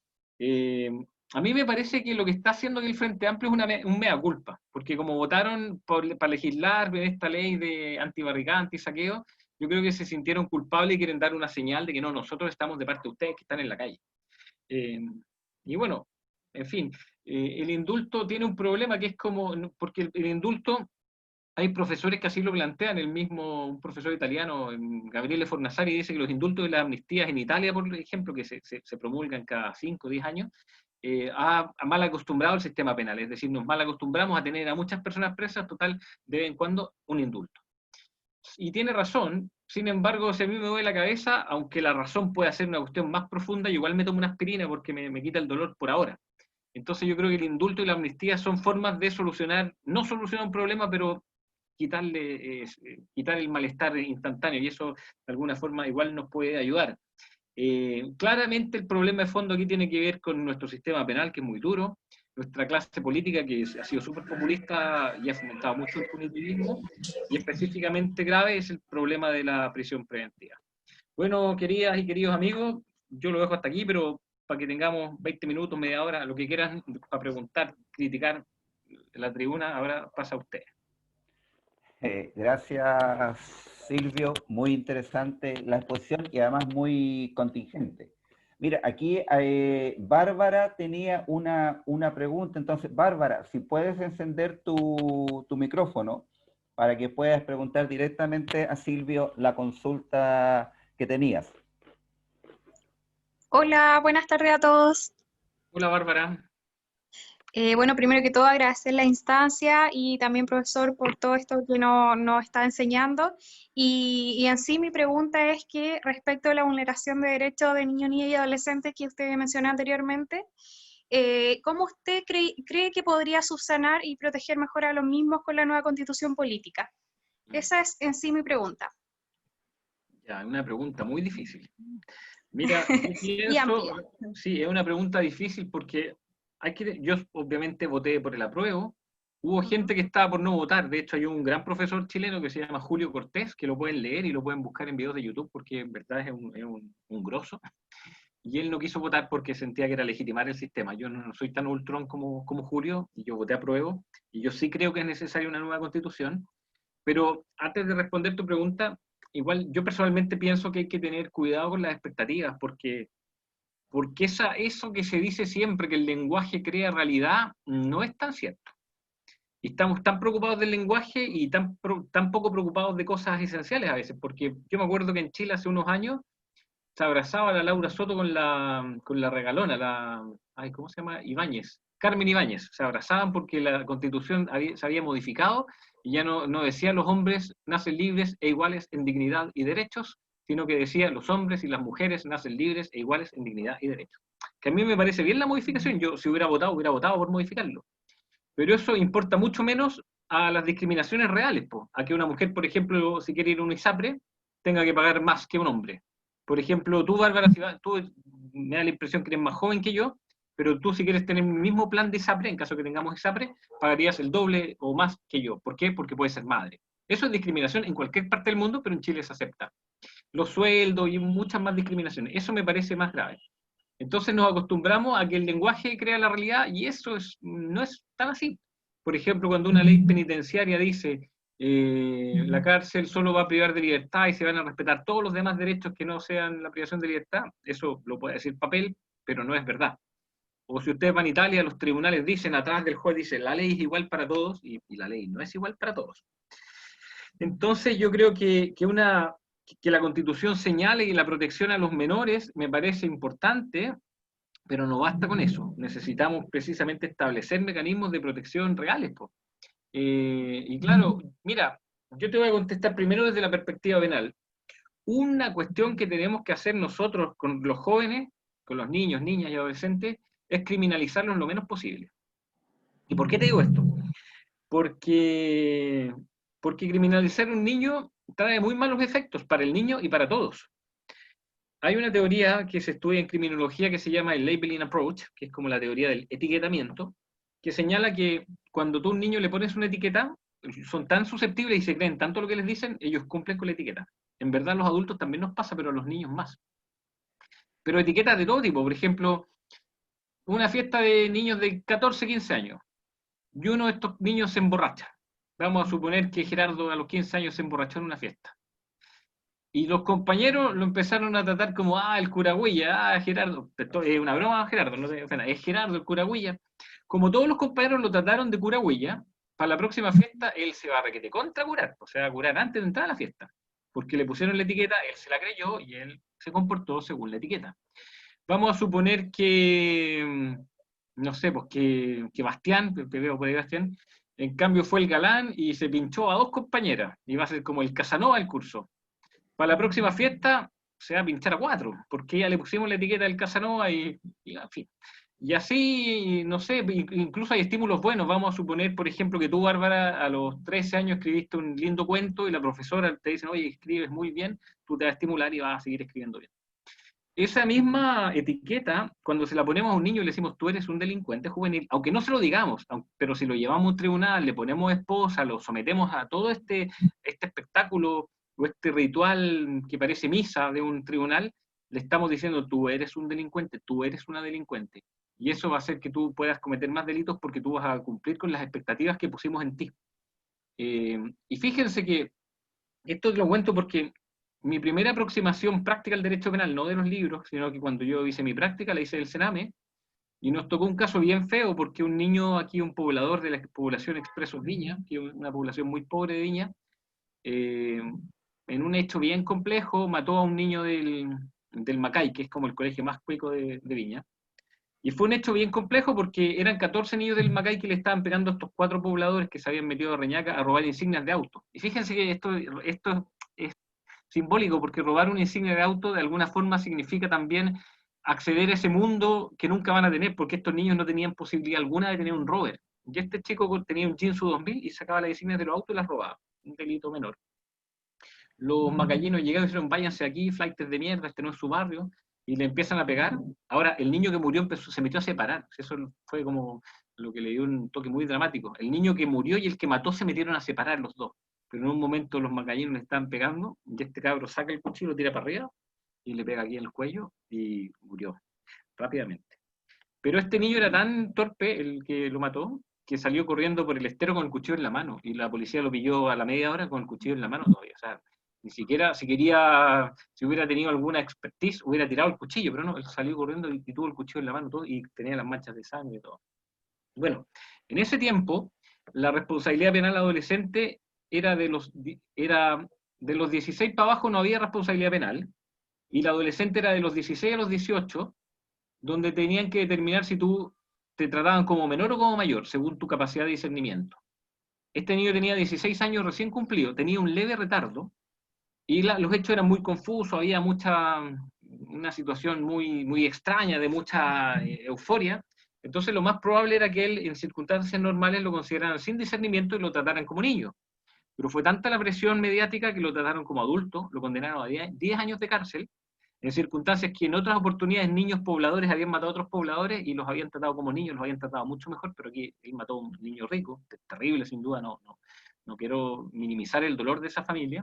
A mí me parece que lo que está haciendo aquí el Frente Amplio es un mea culpa, porque como votaron para legislar esta ley de antibarricada, antisaqueo, yo creo que se sintieron culpables y quieren dar una señal de que no, nosotros estamos de parte de ustedes que están en la calle. Y bueno, en fin, el indulto tiene un problema que es como, porque el indulto, hay profesores que así lo plantean, un profesor italiano, Gabriele Fornazzari, dice que los indultos y las amnistías en Italia, por ejemplo, que se promulgan cada 5 o 10 años, ha mal acostumbrado el sistema penal, es decir, nos mal acostumbramos a tener a muchas personas presas, total, de vez en cuando, un indulto. Y tiene razón, sin embargo, si a mí me duele la cabeza, aunque la razón pueda ser una cuestión más profunda, yo igual me tomo una aspirina porque me quita el dolor por ahora. Entonces yo creo que el indulto y la amnistía son formas de no solucionar un problema, pero quitar el malestar instantáneo, y eso de alguna forma igual nos puede ayudar. Claramente el problema de fondo aquí tiene que ver con nuestro sistema penal, que es muy duro, nuestra clase política, que ha sido súper populista y ha fomentado mucho el punitivismo, y específicamente grave es el problema de la prisión preventiva. Bueno, queridas y queridos amigos, yo lo dejo hasta aquí, pero para que tengamos 20 minutos, media hora, lo que quieran para preguntar, criticar la tribuna, ahora pasa a ustedes. Gracias, Silvio. Muy interesante la exposición y además muy contingente. Mira, aquí Bárbara tenía una pregunta. Entonces, Bárbara, si puedes encender tu micrófono para que puedas preguntar directamente a Silvio la consulta que tenías. Hola, buenas tardes a todos. Hola, Bárbara. Bueno, primero que todo agradecer la instancia y también, profesor, por todo esto que nos está enseñando. Y en sí mi pregunta es que respecto a la vulneración de derechos de niños, niñas y adolescentes que usted mencionó anteriormente, ¿cómo usted cree que podría subsanar y proteger mejor a los mismos con la nueva constitución política? Esa es en sí mi pregunta. Ya, una pregunta muy difícil. Mira, yo Y amplia. sí, es una pregunta difícil porque yo obviamente voté por el apruebo. Hubo gente que estaba por no votar. De hecho, hay un gran profesor chileno que se llama Julio Cortés, que lo pueden leer y lo pueden buscar en videos de YouTube porque en verdad es un grosso. Y él no quiso votar porque sentía que era legitimar el sistema. Yo no soy tan ultrón como Julio, y yo voté apruebo. Y yo sí creo que es necesaria una nueva constitución. Pero antes de responder tu pregunta, igual yo personalmente pienso que hay que tener cuidado con las expectativas, porque eso que se dice siempre, que el lenguaje crea realidad, no es tan cierto. Y estamos tan preocupados del lenguaje y tan poco preocupados de cosas esenciales a veces, porque yo me acuerdo que en Chile hace unos años se abrazaba a la Laura Soto con la regalona, ¿cómo se llama? Ibáñez, Carmen Ibáñez. Se abrazaban porque la Constitución se había modificado y ya no decía los hombres nacen libres e iguales en dignidad y derechos, sino que decía los hombres y las mujeres nacen libres e iguales en dignidad y derechos. Que a mí me parece bien la modificación, yo si hubiera votado por modificarlo. Pero eso importa mucho menos a las discriminaciones reales, a que una mujer, por ejemplo, si quiere ir a un ISAPRE, tenga que pagar más que un hombre. Por ejemplo, tú, Bárbara, tú me da la impresión que eres más joven que yo, pero tú si quieres tener el mismo plan de ISAPRE, en caso que tengamos ISAPRE, pagarías el doble o más que yo. ¿Por qué? Porque puedes ser madre. Eso es discriminación en cualquier parte del mundo, pero en Chile se acepta. los sueldos y muchas más discriminaciones. Eso me parece más grave. Entonces nos acostumbramos a que el lenguaje crea la realidad y eso no es tan así. Por ejemplo, cuando una ley penitenciaria dice la cárcel solo va a privar de libertad y se van a respetar todos los demás derechos que no sean la privación de libertad, eso lo puede decir papel, pero no es verdad. O si ustedes van a Italia, los tribunales dicen, atrás del juez dice, la ley es igual para todos, y la ley no es igual para todos. Entonces yo creo que la Constitución señale la protección a los menores me parece importante, pero no basta con eso. Necesitamos precisamente establecer mecanismos de protección reales. Y claro, mira, yo te voy a contestar primero desde la perspectiva penal. Una cuestión que tenemos que hacer nosotros con los jóvenes, con los niños, niñas y adolescentes, es criminalizarlos lo menos posible. ¿Y por qué te digo esto? Porque criminalizar a un niño trae muy malos efectos para el niño y para todos. Hay una teoría que se estudia en criminología que se llama el labeling approach, que es como la teoría del etiquetamiento, que señala que cuando tú a un niño le pones una etiqueta, son tan susceptibles y se creen tanto lo que les dicen, ellos cumplen con la etiqueta. En verdad a los adultos también nos pasa, pero a los niños más. Pero etiquetas de todo tipo, por ejemplo, una fiesta de niños de 14, 15 años, y uno de estos niños se emborracha. Vamos a suponer que Gerardo a los 15 años se emborrachó en una fiesta. Y los compañeros lo empezaron a tratar como, el curagüilla, Gerardo. Esto es una broma, Gerardo, no sé, es Gerardo el curagüilla. Como todos los compañeros lo trataron de curagüilla, para la próxima fiesta él se va a requete contra curar, o sea, curar antes de entrar a la fiesta. Porque le pusieron la etiqueta, él se la creyó y él se comportó según la etiqueta. Vamos a suponer que, no sé, pues que Bastián, te veo por ahí Bastián, en cambio fue el galán y se pinchó a 2 compañeras. Y va a ser como el Casanova del curso. Para la próxima fiesta se va a pinchar a 4, porque ya le pusimos la etiqueta del Casanova y en fin. Y así, no sé, incluso hay estímulos buenos. Vamos a suponer, por ejemplo, que tú, Bárbara, a los 13 años escribiste un lindo cuento y la profesora te dice, oye, escribes muy bien, tú te vas a estimular y vas a seguir escribiendo bien. Esa misma etiqueta, cuando se la ponemos a un niño y le decimos, tú eres un delincuente juvenil, aunque no se lo digamos, pero si lo llevamos a un tribunal, le ponemos esposa, lo sometemos a todo este espectáculo o este ritual que parece misa de un tribunal, le estamos diciendo, tú eres un delincuente, tú eres una delincuente. Y eso va a hacer que tú puedas cometer más delitos porque tú vas a cumplir con las expectativas que pusimos en ti. Y fíjense que esto lo cuento porque mi primera aproximación práctica al derecho penal, no de los libros, sino que cuando yo hice mi práctica, la hice del Sename, y nos tocó un caso bien feo, porque un niño aquí, un poblador de la población Expresos Viña, que es una población muy pobre de Viña, en un hecho bien complejo, mató a un niño del Macay, que es como el colegio más cuico de Viña. Y fue un hecho bien complejo porque eran 14 niños del Macay que le estaban pegando a estos 4 pobladores que se habían metido a Reñaca a robar insignias de auto. Y fíjense que esto es simbólico, porque robar una insignia de auto de alguna forma significa también acceder a ese mundo que nunca van a tener, porque estos niños no tenían posibilidad alguna de tener un rover. Y este chico tenía un Jinsu 2000 y sacaba las insignias de los autos y las robaba. Un delito menor. Los macayinos llegaron y dijeron, váyanse aquí, flightes de mierda, este no es su barrio, y le empiezan a pegar. Ahora, el niño que murió se metió a separar. Eso fue como lo que le dio un toque muy dramático. El niño que murió y el que mató se metieron a separar los dos. Pero en un momento los macayinos le estaban pegando, y este cabro saca el cuchillo, lo tira para arriba, y le pega aquí en el cuello, y murió rápidamente. Pero este niño era tan torpe, el que lo mató, que salió corriendo por el estero con el cuchillo en la mano, y la policía lo pilló a la media hora con el cuchillo en la mano todavía. O sea, ni siquiera, si hubiera tenido alguna expertise, hubiera tirado el cuchillo, pero no, él salió corriendo y tuvo el cuchillo en la mano todo, y tenía las manchas de sangre y todo. Bueno, en ese tiempo, la responsabilidad penal adolescente era de los 16 para abajo no había responsabilidad penal, y la adolescente era de los 16 a los 18, donde tenían que determinar si tú te trataban como menor o como mayor, según tu capacidad de discernimiento. Este niño tenía 16 años recién cumplido, tenía un leve retardo, y los hechos eran muy confusos, había una situación muy, muy extraña, de mucha euforia. Entonces lo más probable era que él, en circunstancias normales, lo consideraran sin discernimiento y lo trataran como niño. Pero fue tanta la presión mediática que lo trataron como adulto, lo condenaron a 10 años de cárcel, en circunstancias que en otras oportunidades niños pobladores habían matado a otros pobladores y los habían tratado como niños, los habían tratado mucho mejor, pero aquí él mató a un niño rico, terrible sin duda, no quiero minimizar el dolor de esa familia,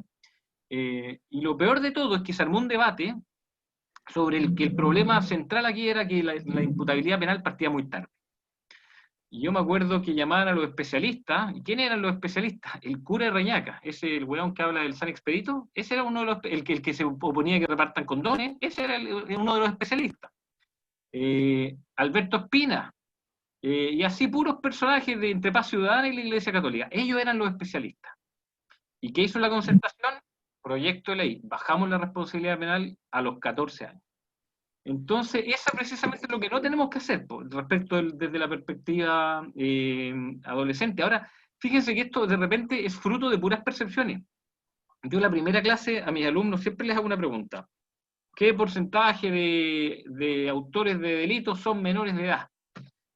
Y lo peor de todo es que se armó un debate sobre que el problema central aquí era que la imputabilidad penal partía muy tarde. Y yo me acuerdo que llamaban a los especialistas. ¿Y quién eran los especialistas? El cura de Reñaca, ese el weón que habla del San Expedito, ese era uno de los, el que se oponía a que repartan condones, ese era uno de los especialistas. Alberto Espina, y así puros personajes de entre Paz Ciudadana y la Iglesia Católica. Ellos eran los especialistas. ¿Y qué hizo la concertación? Proyecto de ley. Bajamos la responsabilidad penal a los 14 años. Entonces, eso precisamente es lo que no tenemos que hacer respecto desde la perspectiva adolescente. Ahora, fíjense que esto de repente es fruto de puras percepciones. Yo en la primera clase a mis alumnos siempre les hago una pregunta. ¿Qué porcentaje de autores de delitos son menores de edad?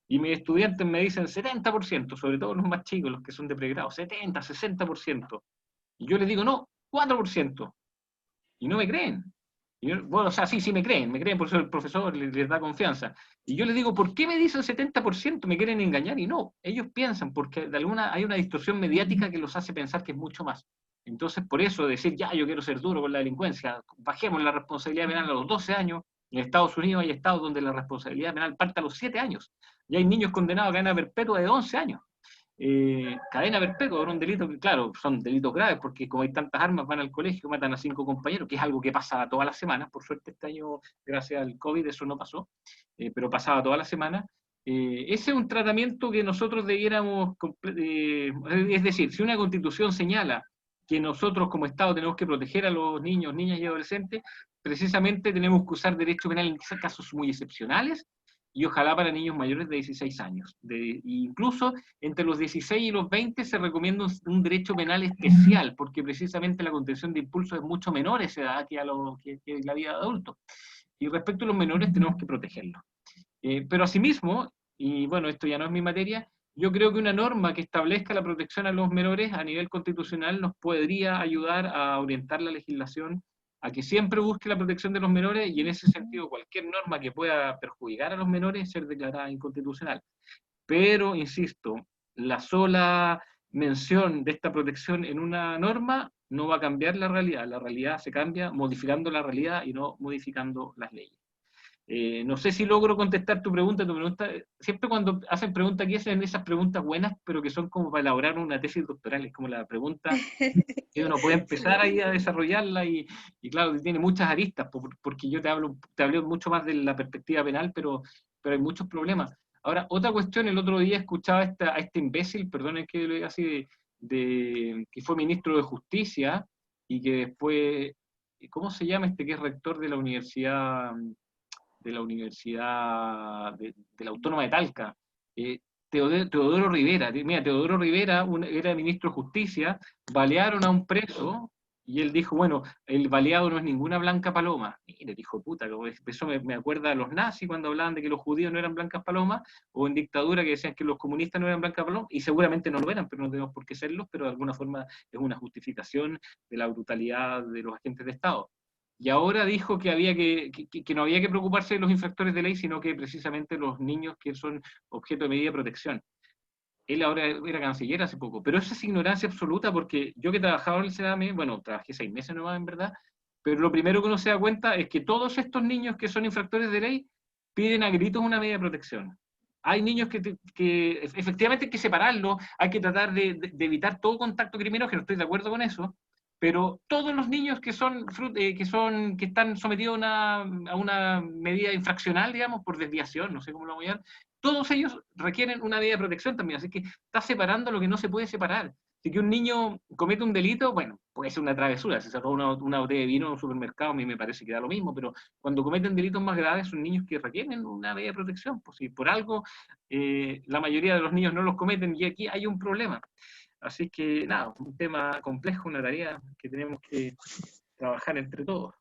Y mis estudiantes me dicen 70%, sobre todo los más chicos, los que son de pregrado, 70, 60%. Y yo les digo, no, 4%. Y no me creen. Y yo, bueno, o sea, sí me creen, por eso el profesor les da confianza. Y yo les digo, ¿por qué me dicen 70%? ¿Me quieren engañar? Y no, ellos piensan, porque hay una distorsión mediática que los hace pensar que es mucho más. Entonces, por eso decir, ya, yo quiero ser duro con la delincuencia, bajemos la responsabilidad penal a los 12 años. En Estados Unidos hay estados donde la responsabilidad penal parte a los 7 años. Y hay niños condenados a cadena perpetua de 11 años. Cadena perpetua por un delito que, claro, son delitos graves, porque como hay tantas armas, van al colegio, matan a 5 compañeros, que es algo que pasa todas las semanas. Por suerte este año, gracias al COVID, eso no pasó, pero pasaba todas las semanas. Ese es un tratamiento que nosotros debiéramos, es decir, si una constitución señala que nosotros como Estado tenemos que proteger a los niños, niñas y adolescentes, precisamente tenemos que usar derecho penal en casos muy excepcionales, y ojalá para niños mayores de 16 años. Incluso entre los 16 y los 20 se recomienda un derecho penal especial, porque precisamente la contención de impulsos es mucho menor a esa edad que la vida de adulto. Y respecto a los menores tenemos que protegerlos. Pero asimismo, y bueno, esto ya no es mi materia, yo creo que una norma que establezca la protección a los menores a nivel constitucional nos podría ayudar a orientar la legislación a que siempre busque la protección de los menores, y en ese sentido cualquier norma que pueda perjudicar a los menores ser declarada inconstitucional. Pero, insisto, la sola mención de esta protección en una norma no va a cambiar la realidad se cambia modificando la realidad y no modificando las leyes. No sé si logro contestar tu pregunta. Siempre cuando hacen preguntas aquí hacen esas preguntas buenas, pero que son como para elaborar una tesis doctoral, es como la pregunta que uno puede empezar ahí a desarrollarla y claro, tiene muchas aristas, porque yo te hablé mucho más de la perspectiva penal, pero hay muchos problemas. Ahora, otra cuestión, el otro día escuchaba a este imbécil, perdonen que lo diga así, que fue ministro de Justicia y que después, ¿cómo se llama este que es rector de la universidad? De la Autónoma de Talca, Teodoro Rivera. Mira, Teodoro Rivera era ministro de Justicia, balearon a un preso, y él dijo, bueno, el baleado no es ninguna blanca paloma. Y le dijo, puta, eso me acuerda a los nazis cuando hablaban de que los judíos no eran blancas palomas, o en dictadura que decían que los comunistas no eran blancas palomas, y seguramente no lo eran, pero no tenemos por qué serlos, pero de alguna forma es una justificación de la brutalidad de los agentes de Estado. Y ahora dijo que no había que preocuparse de los infractores de ley, sino que precisamente los niños que son objeto de medida de protección. Él ahora era canciller hace poco, pero eso es ignorancia absoluta, porque yo que trabajaba en el Sename, bueno, trabajé 6 meses nomás en verdad, pero lo primero que uno se da cuenta es que todos estos niños que son infractores de ley piden a gritos una medida de protección. Hay niños que efectivamente hay que separarlos, hay que tratar de evitar todo contacto criminógeno, estoy de acuerdo con eso, pero todos los niños que están sometidos a una medida infraccional, digamos, por desviación, no sé cómo lo voy a llamar, todos ellos requieren una medida de protección también, así que está separando lo que no se puede separar. Si que un niño comete un delito, bueno, puede ser una travesura, si se roba una botella de vino en un supermercado, a mí me parece que da lo mismo, pero cuando cometen delitos más graves son niños que requieren una medida de protección, pues si por algo la mayoría de los niños no los cometen, y aquí hay un problema. Así que nada, un tema complejo, una tarea que tenemos que trabajar entre todos.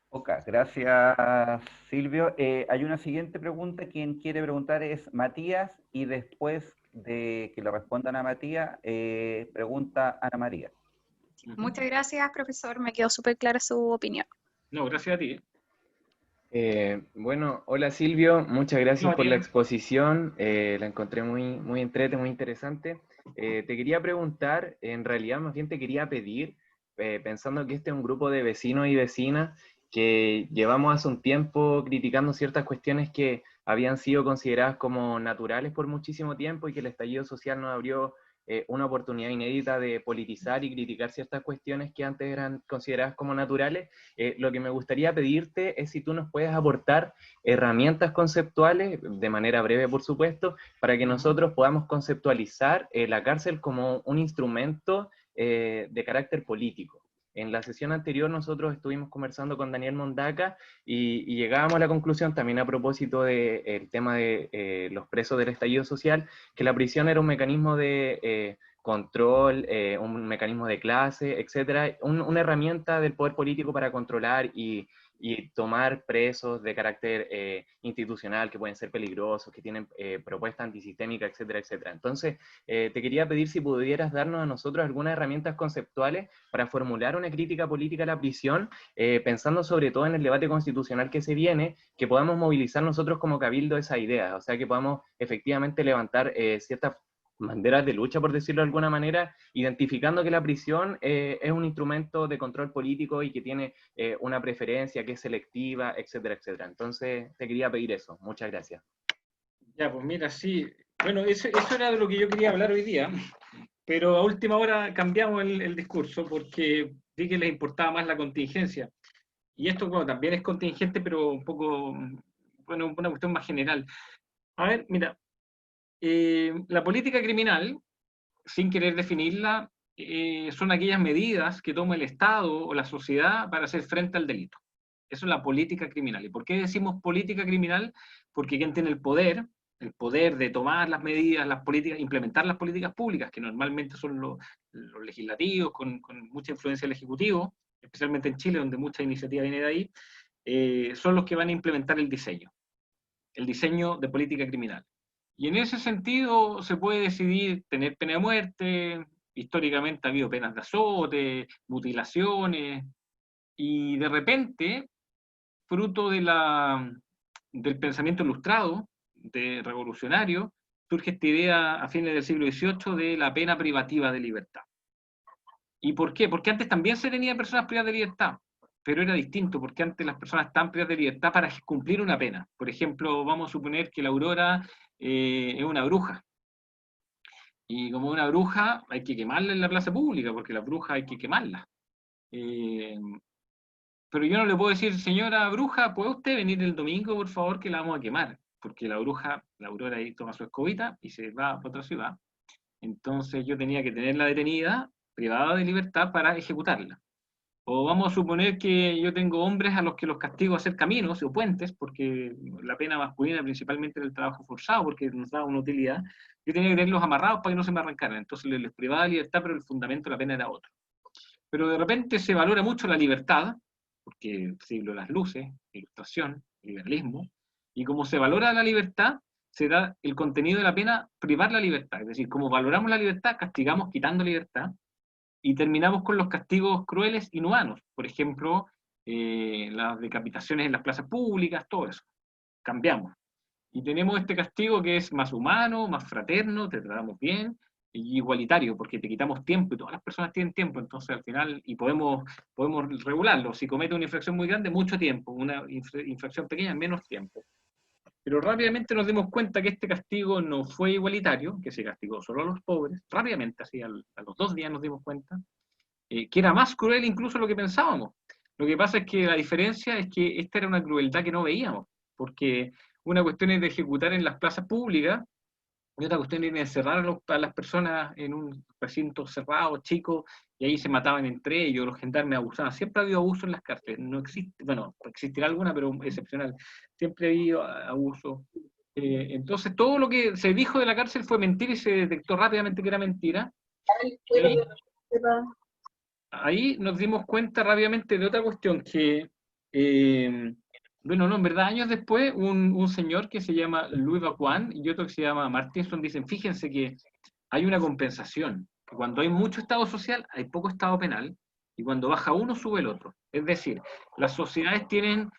Ok, gracias Silvio. Hay una siguiente pregunta. Quien quiere preguntar es Matías, y después de que le respondan a Matías, pregunta Ana María. Muchas gracias, profesor. Me quedó súper clara su opinión. No, gracias a ti. Bueno, hola Silvio, muchas gracias por la exposición, la encontré muy interesante. Te quería preguntar, en realidad más bien te quería pedir pensando que este es un grupo de vecinos y vecinas que llevamos hace un tiempo criticando ciertas cuestiones que habían sido consideradas como naturales por muchísimo tiempo y que el estallido social nos abrió una oportunidad inédita de politizar y criticar ciertas cuestiones que antes eran consideradas como naturales. Lo que me gustaría pedirte es si tú nos puedes aportar herramientas conceptuales, de manera breve por supuesto, para que nosotros podamos conceptualizar la cárcel como un instrumento de carácter político. En la sesión anterior nosotros estuvimos conversando con Daniel Mondaca y llegábamos a la conclusión, también a propósito del tema de los presos del estallido social, que la prisión era un mecanismo de control, un mecanismo de clase, etcétera, una herramienta del poder político para controlar y tomar presos de carácter institucional que pueden ser peligrosos, que tienen propuestas antisistémicas, etcétera, etcétera. Entonces, te quería pedir si pudieras darnos a nosotros algunas herramientas conceptuales para formular una crítica política a la prisión, pensando sobre todo en el debate constitucional que se viene, que podamos movilizar nosotros como cabildo esa idea, o sea, que podamos efectivamente levantar ciertas banderas de lucha, por decirlo de alguna manera, identificando que la prisión es un instrumento de control político y que tiene una preferencia que es selectiva, etcétera, etcétera. Entonces, te quería pedir eso. Muchas gracias. Ya, pues mira, sí. Bueno, eso era de lo que yo quería hablar hoy día, pero a última hora cambiamos el discurso porque vi que les importaba más la contingencia. Y esto, bueno, también es contingente, pero un poco, bueno, una cuestión más general. A ver, mira, la política criminal, sin querer definirla, son aquellas medidas que toma el Estado o la sociedad para hacer frente al delito. Eso es la política criminal. ¿Y por qué decimos política criminal? Porque quien tiene el poder de tomar las medidas, las políticas, implementar las políticas públicas, que normalmente son los legislativos, con mucha influencia del Ejecutivo, especialmente en Chile, donde mucha iniciativa viene de ahí, son los que van a implementar el diseño de política criminal. Y en ese sentido se puede decidir tener pena de muerte, históricamente ha habido penas de azote, mutilaciones, y de repente, fruto del pensamiento ilustrado, revolucionario, surge esta idea a fines del siglo XVIII de la pena privativa de libertad. ¿Y por qué? Porque antes también se tenía personas privadas de libertad, pero era distinto, porque antes las personas estaban privadas de libertad para cumplir una pena. Por ejemplo, vamos a suponer que la Aurora es una bruja. Y como una bruja hay que quemarla en la plaza pública, porque las brujas hay que quemarlas. Pero yo no le puedo decir, señora bruja, ¿puede usted venir el domingo, por favor, que la vamos a quemar? Porque la bruja, la Aurora ahí toma su escobita y se va a otra ciudad. Entonces yo tenía que tenerla detenida, privada de libertad, para ejecutarla. O vamos a suponer que yo tengo hombres a los que los castigo a hacer caminos o puentes, porque la pena masculina principalmente era el trabajo forzado, porque nos daba una utilidad. Yo tenía que tenerlos amarrados para que no se me arrancaran. Entonces les privaba de libertad, pero el fundamento de la pena era otro. Pero de repente se valora mucho la libertad, porque el siglo de las luces, ilustración, liberalismo, y como se valora la libertad, se da el contenido de la pena privar la libertad. Es decir, como valoramos la libertad, castigamos quitando libertad, y terminamos con los castigos crueles, inhumanos. Por ejemplo, las decapitaciones en las plazas públicas, todo eso. Cambiamos. Y tenemos este castigo que es más humano, más fraterno, te tratamos bien, y igualitario, porque te quitamos tiempo, y todas las personas tienen tiempo, entonces al final, y podemos regularlo. Si comete una infracción muy grande, mucho tiempo, una infracción pequeña, menos tiempo. Pero rápidamente nos dimos cuenta que este castigo no fue igualitario, que se castigó solo a los pobres, rápidamente, así a los 2 días nos dimos cuenta, que era más cruel incluso lo que pensábamos. Lo que pasa es que la diferencia es que esta era una crueldad que no veíamos, porque una cuestión es de ejecutar en las plazas públicas, y otra cuestión es de encerrar a las personas en un recinto cerrado, chico, y ahí se mataban entre ellos, los gendarmes abusaban. Siempre ha habido abuso en las cárceles, no existe, bueno, existirá alguna, pero excepcional. Siempre ha habido abuso. Entonces, todo lo que se dijo de la cárcel fue mentira y se detectó rápidamente que era mentira. Ahí nos dimos cuenta rápidamente de otra cuestión, que, bueno, no, en verdad, años después, un señor que se llama Louis Vacuan y otro que se llama Martinson dicen, fíjense que hay una compensación. Cuando hay mucho Estado social, hay poco Estado penal, y cuando baja uno, sube el otro. Es decir, las sociedades tienen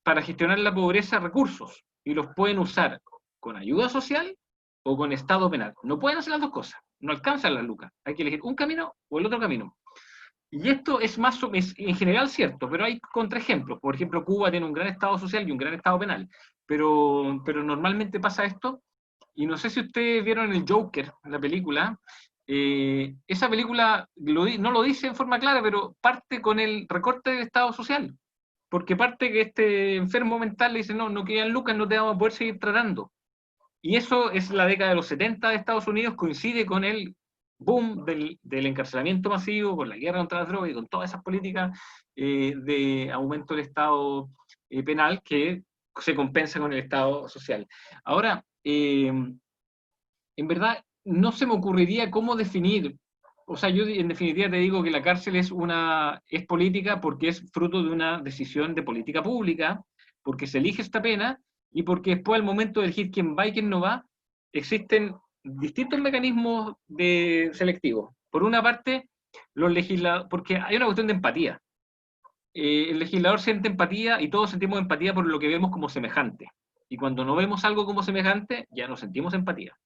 para gestionar la pobreza recursos, y los pueden usar con ayuda social o con Estado penal. No pueden hacer las dos cosas, no alcanzan las lucas. Hay que elegir un camino o el otro camino. Y esto es es en general cierto, pero hay contraejemplos. Por ejemplo, Cuba tiene un gran Estado social y un gran Estado penal. Pero normalmente pasa esto. Y no sé si ustedes vieron el Joker, la película. Esa película no lo dice en forma clara, pero parte con el recorte del Estado social. Porque parte que este enfermo mental le dice, no, no quedan lucas, no te vamos a poder seguir tratando. Y eso es la década de los 70 de Estados Unidos, coincide con el boom del encarcelamiento masivo, con la guerra contra las drogas y con todas esas políticas de aumento del Estado penal que se compensa con el Estado social. Ahora, en verdad, no se me ocurriría cómo definir, o sea, yo en definitiva te digo que la cárcel es política porque es fruto de una decisión de política pública, porque se elige esta pena y porque después al momento de elegir quién va y quién no va, existen distintos mecanismos selectivos. Por una parte, porque hay una cuestión de empatía. El legislador siente empatía y todos sentimos empatía por lo que vemos como semejante. Y cuando no vemos algo como semejante, ya no sentimos empatía.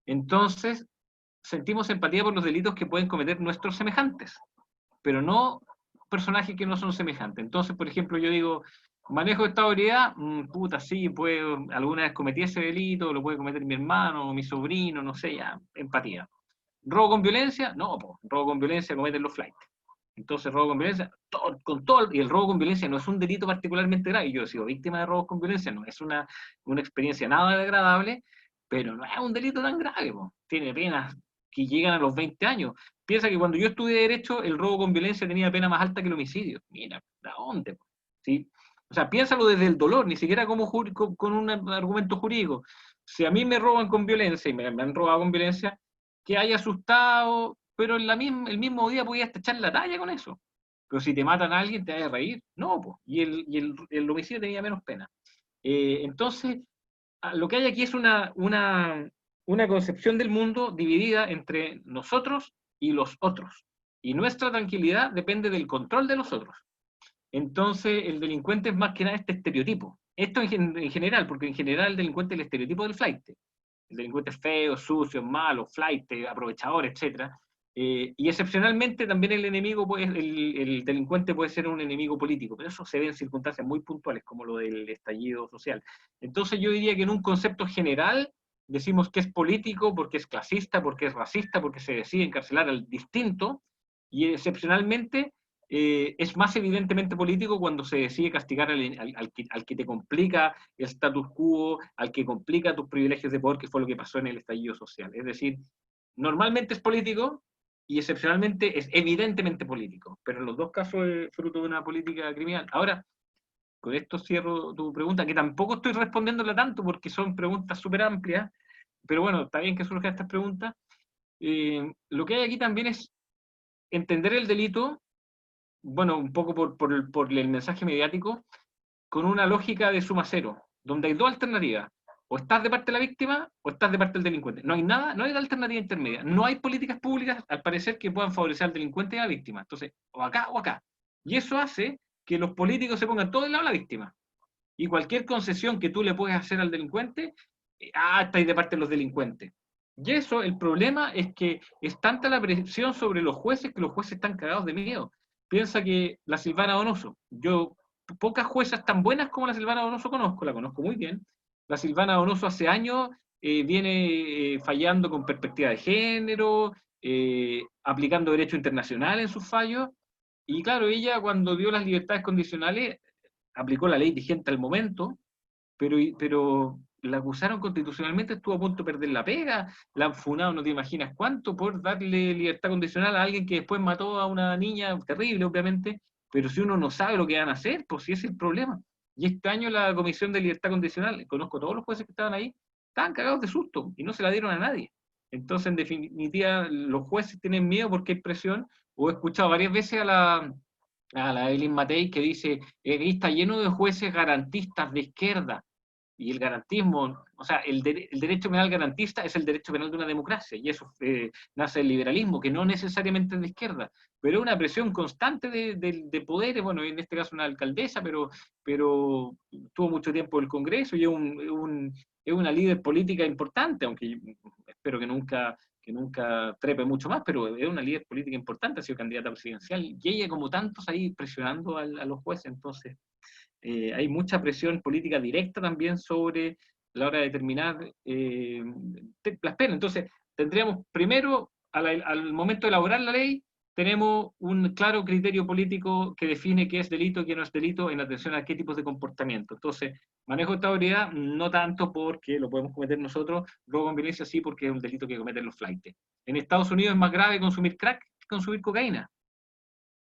Entonces, sentimos empatía por los delitos que pueden cometer nuestros semejantes, pero no personajes que no son semejantes. Entonces, por ejemplo, yo digo, manejo de estado de ebriedad, puta, sí, alguna vez cometí ese delito, lo puede cometer mi hermano, mi sobrino, no sé, ya, empatía. ¿Robo con violencia? No, robo con violencia cometen los flights. Entonces, robo con violencia, y el robo con violencia no es un delito particularmente grave. Yo he sido víctima de robos con violencia, no es una experiencia nada agradable, pero no es un delito tan grave, tiene penas que llegan a los 20 años. Piensa que cuando yo estudié Derecho, el robo con violencia tenía pena más alta que el homicidio. Mira, ¿a dónde? ¿Sí? O sea, piénsalo desde el dolor, ni siquiera como con un argumento jurídico. Si a mí me roban con violencia, y me han robado con violencia, que haya asustado, pero el mismo día podías echar la talla con eso. Pero si te matan a alguien, te vas a reír. No, pues. Y el homicidio tenía menos pena. Entonces, lo que hay aquí es una concepción del mundo dividida entre nosotros y los otros. Y nuestra tranquilidad depende del control de los otros. Entonces, el delincuente es más que nada este estereotipo. Esto en general, porque en general el delincuente es el estereotipo del flight. El delincuente es feo, sucio, malo, flight, aprovechador, etc. Y excepcionalmente también el delincuente puede ser un enemigo político, pero eso se ve en circunstancias muy puntuales, como lo del estallido social. Entonces yo diría que en un concepto general decimos que es político porque es clasista, porque es racista, porque se decide encarcelar al distinto, y excepcionalmente es más evidentemente político cuando se decide castigar al que te complica el status quo, al que complica tus privilegios de poder, que fue lo que pasó en el estallido social. Es decir, normalmente es político y excepcionalmente es evidentemente político, pero en los dos casos es fruto de una política criminal. Ahora, con esto cierro tu pregunta, que tampoco estoy respondiéndola tanto porque son preguntas súper amplias, pero bueno, está bien que surjan estas preguntas. Lo que hay aquí también es entender el delito, bueno, un poco por el mensaje mediático, con una lógica de suma cero, donde hay dos alternativas. O estás de parte de la víctima o estás de parte del delincuente. No hay nada, no hay alternativa intermedia. No hay políticas públicas, al parecer, que puedan favorecer al delincuente y a la víctima. Entonces, o acá o acá. Y eso hace que los políticos se pongan todo del lado de la víctima. Y cualquier concesión que tú le puedes hacer al delincuente, estáis de parte de los delincuentes. Y eso, el problema es que es tanta la presión sobre los jueces que los jueces están cagados de miedo. Piensa que la Silvana Donoso, yo pocas juezas tan buenas como la Silvana Donoso conozco, la conozco muy bien. La Silvana Donoso hace años viene fallando con perspectiva de género, aplicando derecho internacional en sus fallos, y claro, ella cuando dio las libertades condicionales aplicó la ley vigente al momento, pero la acusaron constitucionalmente, estuvo a punto de perder la pega, la han funado no te imaginas cuánto por darle libertad condicional a alguien que después mató a una niña, terrible obviamente, pero si uno no sabe lo que van a hacer, pues si ese es el problema. Y este año la Comisión de Libertad Condicional, conozco a todos los jueces que estaban ahí, estaban cagados de susto y no se la dieron a nadie. Entonces, en definitiva, los jueces tienen miedo porque hay presión, o he escuchado varias veces a la Evelyn Matei que dice, está lleno de jueces garantistas de izquierda, y el garantismo, o sea, el derecho penal garantista es el derecho penal de una democracia, y eso nace del liberalismo, que no necesariamente es de izquierda, pero es una presión constante de poderes, bueno, en este caso una alcaldesa, pero tuvo mucho tiempo en el Congreso y es una líder política importante, aunque espero que nunca nunca trepe mucho más, pero es una líder política importante, ha sido candidata presidencial, y ella, como tantos, ahí presionando a los jueces. Entonces hay mucha presión política directa también sobre la hora de determinar las penas. Entonces tendríamos primero, al momento de elaborar la ley, tenemos un claro criterio político que define qué es delito y qué no es delito en atención a qué tipos de comportamiento. Entonces, manejo de estabilidad, no tanto porque lo podemos cometer nosotros, robo con violencia sí, porque es un delito que cometen los flaites. En Estados Unidos es más grave consumir crack que consumir cocaína.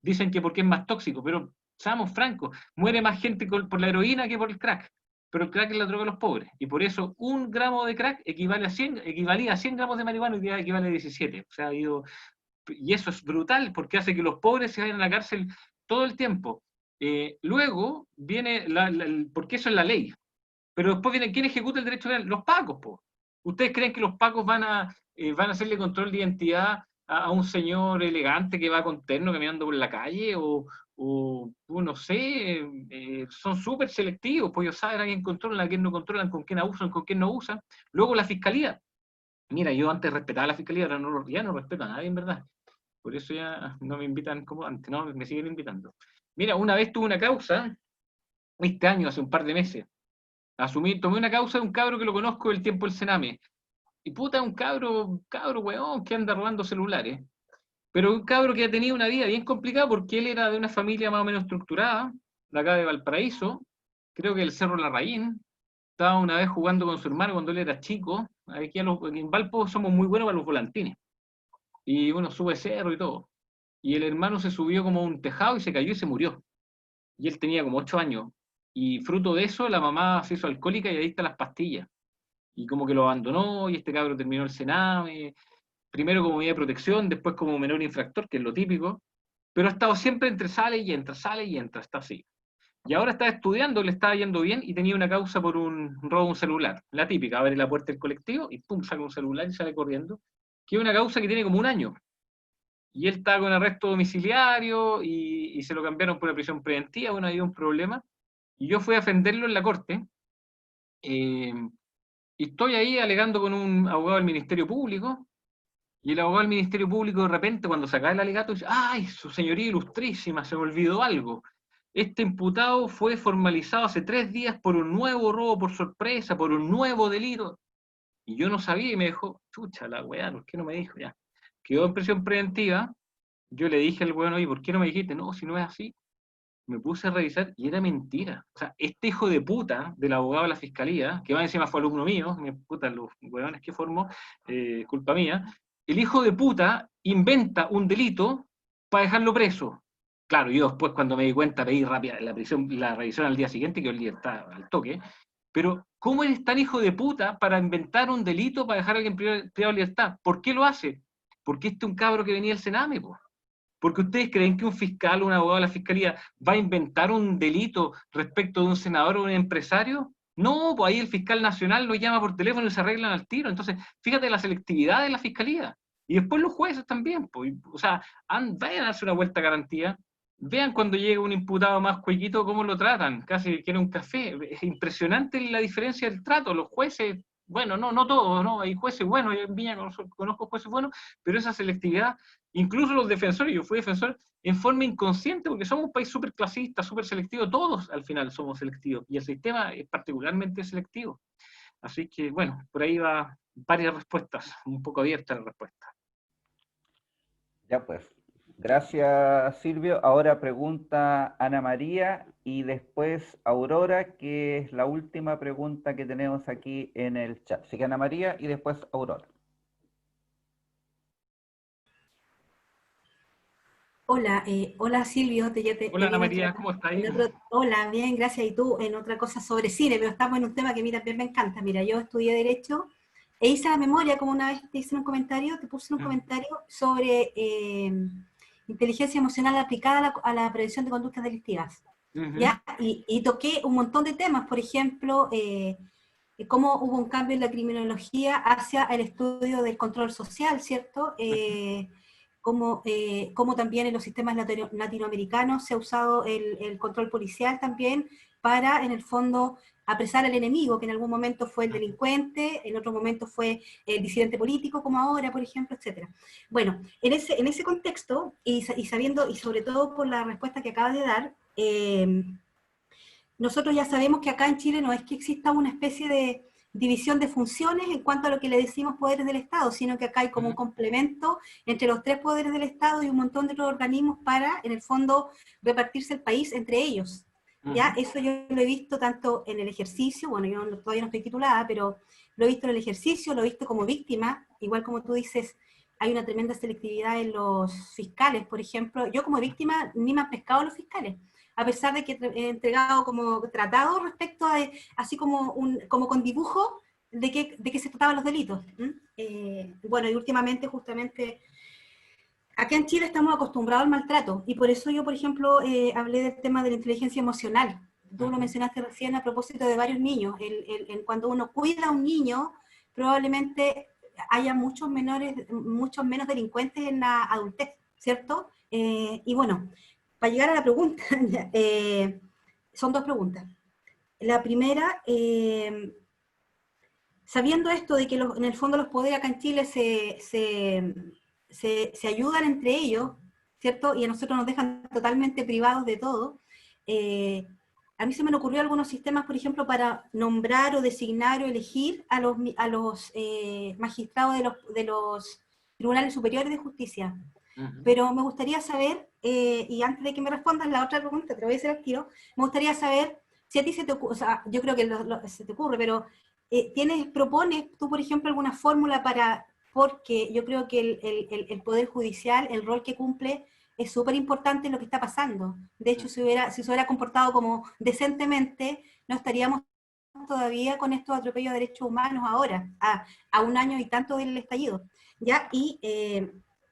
Dicen que porque es más tóxico, pero seamos francos, muere más gente por la heroína que por el crack. Pero el crack es la droga de los pobres. Y por eso 1 gramo de crack equivalía a 100 gramos de marihuana, y hoy día equivale a 17. O sea, y eso es brutal, porque hace que los pobres se vayan a la cárcel todo el tiempo. Luego viene, porque eso es la ley, pero después viene, ¿quién ejecuta el derecho penal? Los pacos, po. ¿Ustedes creen que los pacos van a hacerle control de identidad a un señor elegante que va con terno caminando por la calle? O no sé, son súper selectivos, pues ellos saben a quién controlan, a quién no controlan, con quién abusan, con quién no usan. Luego la fiscalía. Mira, yo antes respetaba a la fiscalía, ahora ya no respeto a nadie, en verdad. Por eso ya no me invitan como antes, no, me siguen invitando. Mira, una vez tuve una causa, este año, hace un par de meses, tomé una causa de un cabro que lo conozco del tiempo del Sename. Y puta, un cabro weón, que anda robando celulares. Pero un cabro que ha tenido una vida bien complicada porque él era de una familia más o menos estructurada, de acá de Valparaíso, creo que el Cerro Larraín. Estaba una vez jugando con su hermano cuando él era chico. Aquí en Valpo somos muy buenos para los volantines. Y bueno, sube cerro y todo. Y el hermano se subió como a un tejado y se cayó y se murió. Y él tenía como 8 años. Y fruto de eso, la mamá se hizo alcohólica y adicta a las pastillas. Y como que lo abandonó, y este cabro terminó el Sename, primero como medida de protección, después como menor infractor, que es lo típico, pero ha estado siempre entre sale y entra, está así. Y ahora está estudiando, le estaba yendo bien, y tenía una causa por un robo de un celular. La típica, abre la puerta del colectivo y pum, saca un celular y sale corriendo. Que es una causa que tiene como 1 año. Y él estaba con arresto domiciliario y se lo cambiaron por una prisión preventiva. Bueno, había un problema. Y yo fui a defenderlo en la corte. Y estoy ahí alegando con un abogado del Ministerio Público. Y el abogado del Ministerio Público, de repente, cuando se acaba el alegato, dice: ¡ay, su señoría ilustrísima, se me olvidó algo! Este imputado fue formalizado hace 3 días por un nuevo robo por sorpresa, por un nuevo delito. Y yo no sabía, y me dejó, chucha la weá, ¿por qué no me dijo? Ya. Quedó en prisión preventiva. Yo le dije al weón: oye, ¿por qué no me dijiste? No, si no es así. Me puse a revisar y era mentira. O sea, este hijo de puta del abogado de la fiscalía, que va encima fue alumno mío, me puta los weones que formó, culpa mía, el hijo de puta inventa un delito para dejarlo preso. Claro, yo después, cuando me di cuenta, pedí rápida la revisión al día siguiente, que el día está al toque. Pero, ¿cómo eres tan hijo de puta para inventar un delito para dejar a alguien privado de libertad? ¿Por qué lo hace? Porque este es un cabro que venía del Sename, po. Porque ustedes creen que un fiscal o un abogado de la fiscalía va a inventar un delito respecto de un senador o un empresario. No, pues ahí el fiscal nacional lo llama por teléfono y se arreglan al tiro. Entonces, fíjate la selectividad de la fiscalía. Y después los jueces también. Pues, o sea, vayan a darse una vuelta a garantía. Vean cuando llega un imputado más cuequito cómo lo tratan, casi quiere un café. Es impresionante la diferencia del trato. Los jueces, bueno, no todos, ¿no? Hay jueces buenos, yo en Viña conozco jueces buenos, pero esa selectividad, incluso los defensores, yo fui defensor en forma inconsciente, porque somos un país súper clasista, súper selectivo, todos al final somos selectivos, y el sistema es particularmente selectivo. Así que, bueno, por ahí va varias respuestas, un poco abierta la respuesta. Ya pues. Gracias, Silvio. Ahora pregunta Ana María y después Aurora, que es la última pregunta que tenemos aquí en el chat. Así que Ana María y después Aurora. Hola, hola Silvio. Hola Ana María, ¿cómo estás? Hola, bien, gracias. Y tú, en otra cosa sobre cine, pero estamos en un tema que a mí también me encanta. Mira, yo estudié Derecho e hice la memoria, como una vez te hice un comentario, te puse un comentario sobre inteligencia emocional aplicada a la prevención de conductas delictivas. ¿Ya? Y toqué un montón de temas, por ejemplo, cómo hubo un cambio en la criminología hacia el estudio del control social, ¿cierto? como también en los sistemas latinoamericanos se ha usado el control policial también para, en el fondo, apresar al enemigo, que en algún momento fue el delincuente, en otro momento fue el disidente político, como ahora, por ejemplo, etc. Bueno, en ese contexto, y sabiendo, y sobre todo por la respuesta que acabas de dar, nosotros ya sabemos que acá en Chile no es que exista una especie de división de funciones en cuanto a lo que le decimos poderes del Estado, sino que acá hay como un complemento entre los 3 poderes del Estado y un montón de otros organismos para, en el fondo, repartirse el país entre ellos. ¿Ya? Eso yo lo he visto tanto en el ejercicio, bueno, yo todavía no estoy titulada, pero lo he visto en el ejercicio, lo he visto como víctima, igual como tú dices, hay una tremenda selectividad en los fiscales, por ejemplo. Yo como víctima ni me han pescado los fiscales, a pesar de que he entregado como tratado respecto a, así como, como con dibujo de qué se trataban los delitos. Bueno, y últimamente justamente acá en Chile estamos acostumbrados al maltrato, y por eso yo, por ejemplo, hablé del tema de la inteligencia emocional. Tú lo mencionaste recién a propósito de varios niños. Cuando uno cuida a un niño, probablemente haya muchos menos delincuentes en la adultez, ¿cierto? Y bueno, para llegar a la pregunta, son 2 preguntas. La primera, sabiendo esto de que en el fondo los poderes acá en Chile se ayudan entre ellos, ¿cierto? Y a nosotros nos dejan totalmente privados de todo. A mí se me ocurrió algunos sistemas, por ejemplo, para nombrar o designar o elegir a los magistrados de los tribunales superiores de justicia. Pero me gustaría saber, y antes de que me respondas la otra pregunta, te lo voy a hacer al tiro, me gustaría saber si a ti se te ocurre, o sea, yo creo que se te ocurre, pero propones tú, por ejemplo, alguna fórmula para, porque yo creo que el Poder Judicial, el rol que cumple, es súper importante en lo que está pasando. De hecho, si se hubiera comportado como decentemente, no estaríamos todavía con estos atropellos a derechos humanos ahora, a 1 año y tanto del estallido. ¿Ya? Y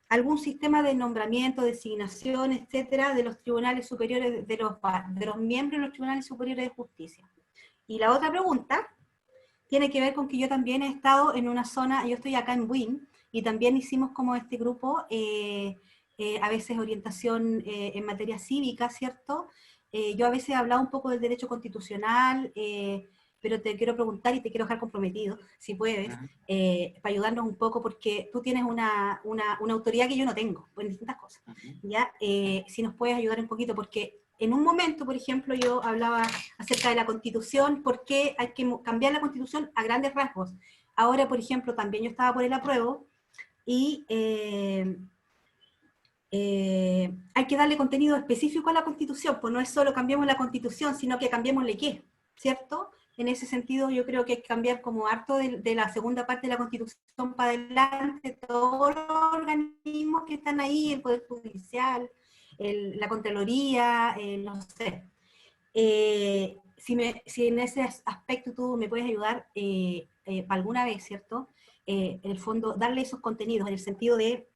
algún sistema de nombramiento, designación, etcétera, de los tribunales superiores, de los miembros de los tribunales superiores de justicia. Y la otra pregunta tiene que ver con que yo también he estado en una zona, yo estoy acá en Buin, y también hicimos como este grupo, a veces orientación en materia cívica, ¿cierto? Yo a veces he hablado un poco del derecho constitucional, pero te quiero preguntar y te quiero dejar comprometido, si puedes, para ayudarnos un poco, porque tú tienes una autoridad que yo no tengo, en distintas cosas, ¿ya? Si nos puedes ayudar un poquito, porque en un momento, por ejemplo, yo hablaba acerca de la Constitución, por qué hay que cambiar la Constitución a grandes rasgos. Ahora, por ejemplo, también yo estaba por el apruebo, y hay que darle contenido específico a la Constitución, pues no es solo cambiemos la Constitución, sino que cambiémosle qué, ¿cierto? En ese sentido, yo creo que hay que cambiar como harto de la segunda parte de la Constitución para adelante, todos los organismos que están ahí, el Poder Judicial, la Contraloría, no sé. Si en ese aspecto tú me puedes ayudar para alguna vez, ¿cierto? En el fondo, darle esos contenidos, en el sentido de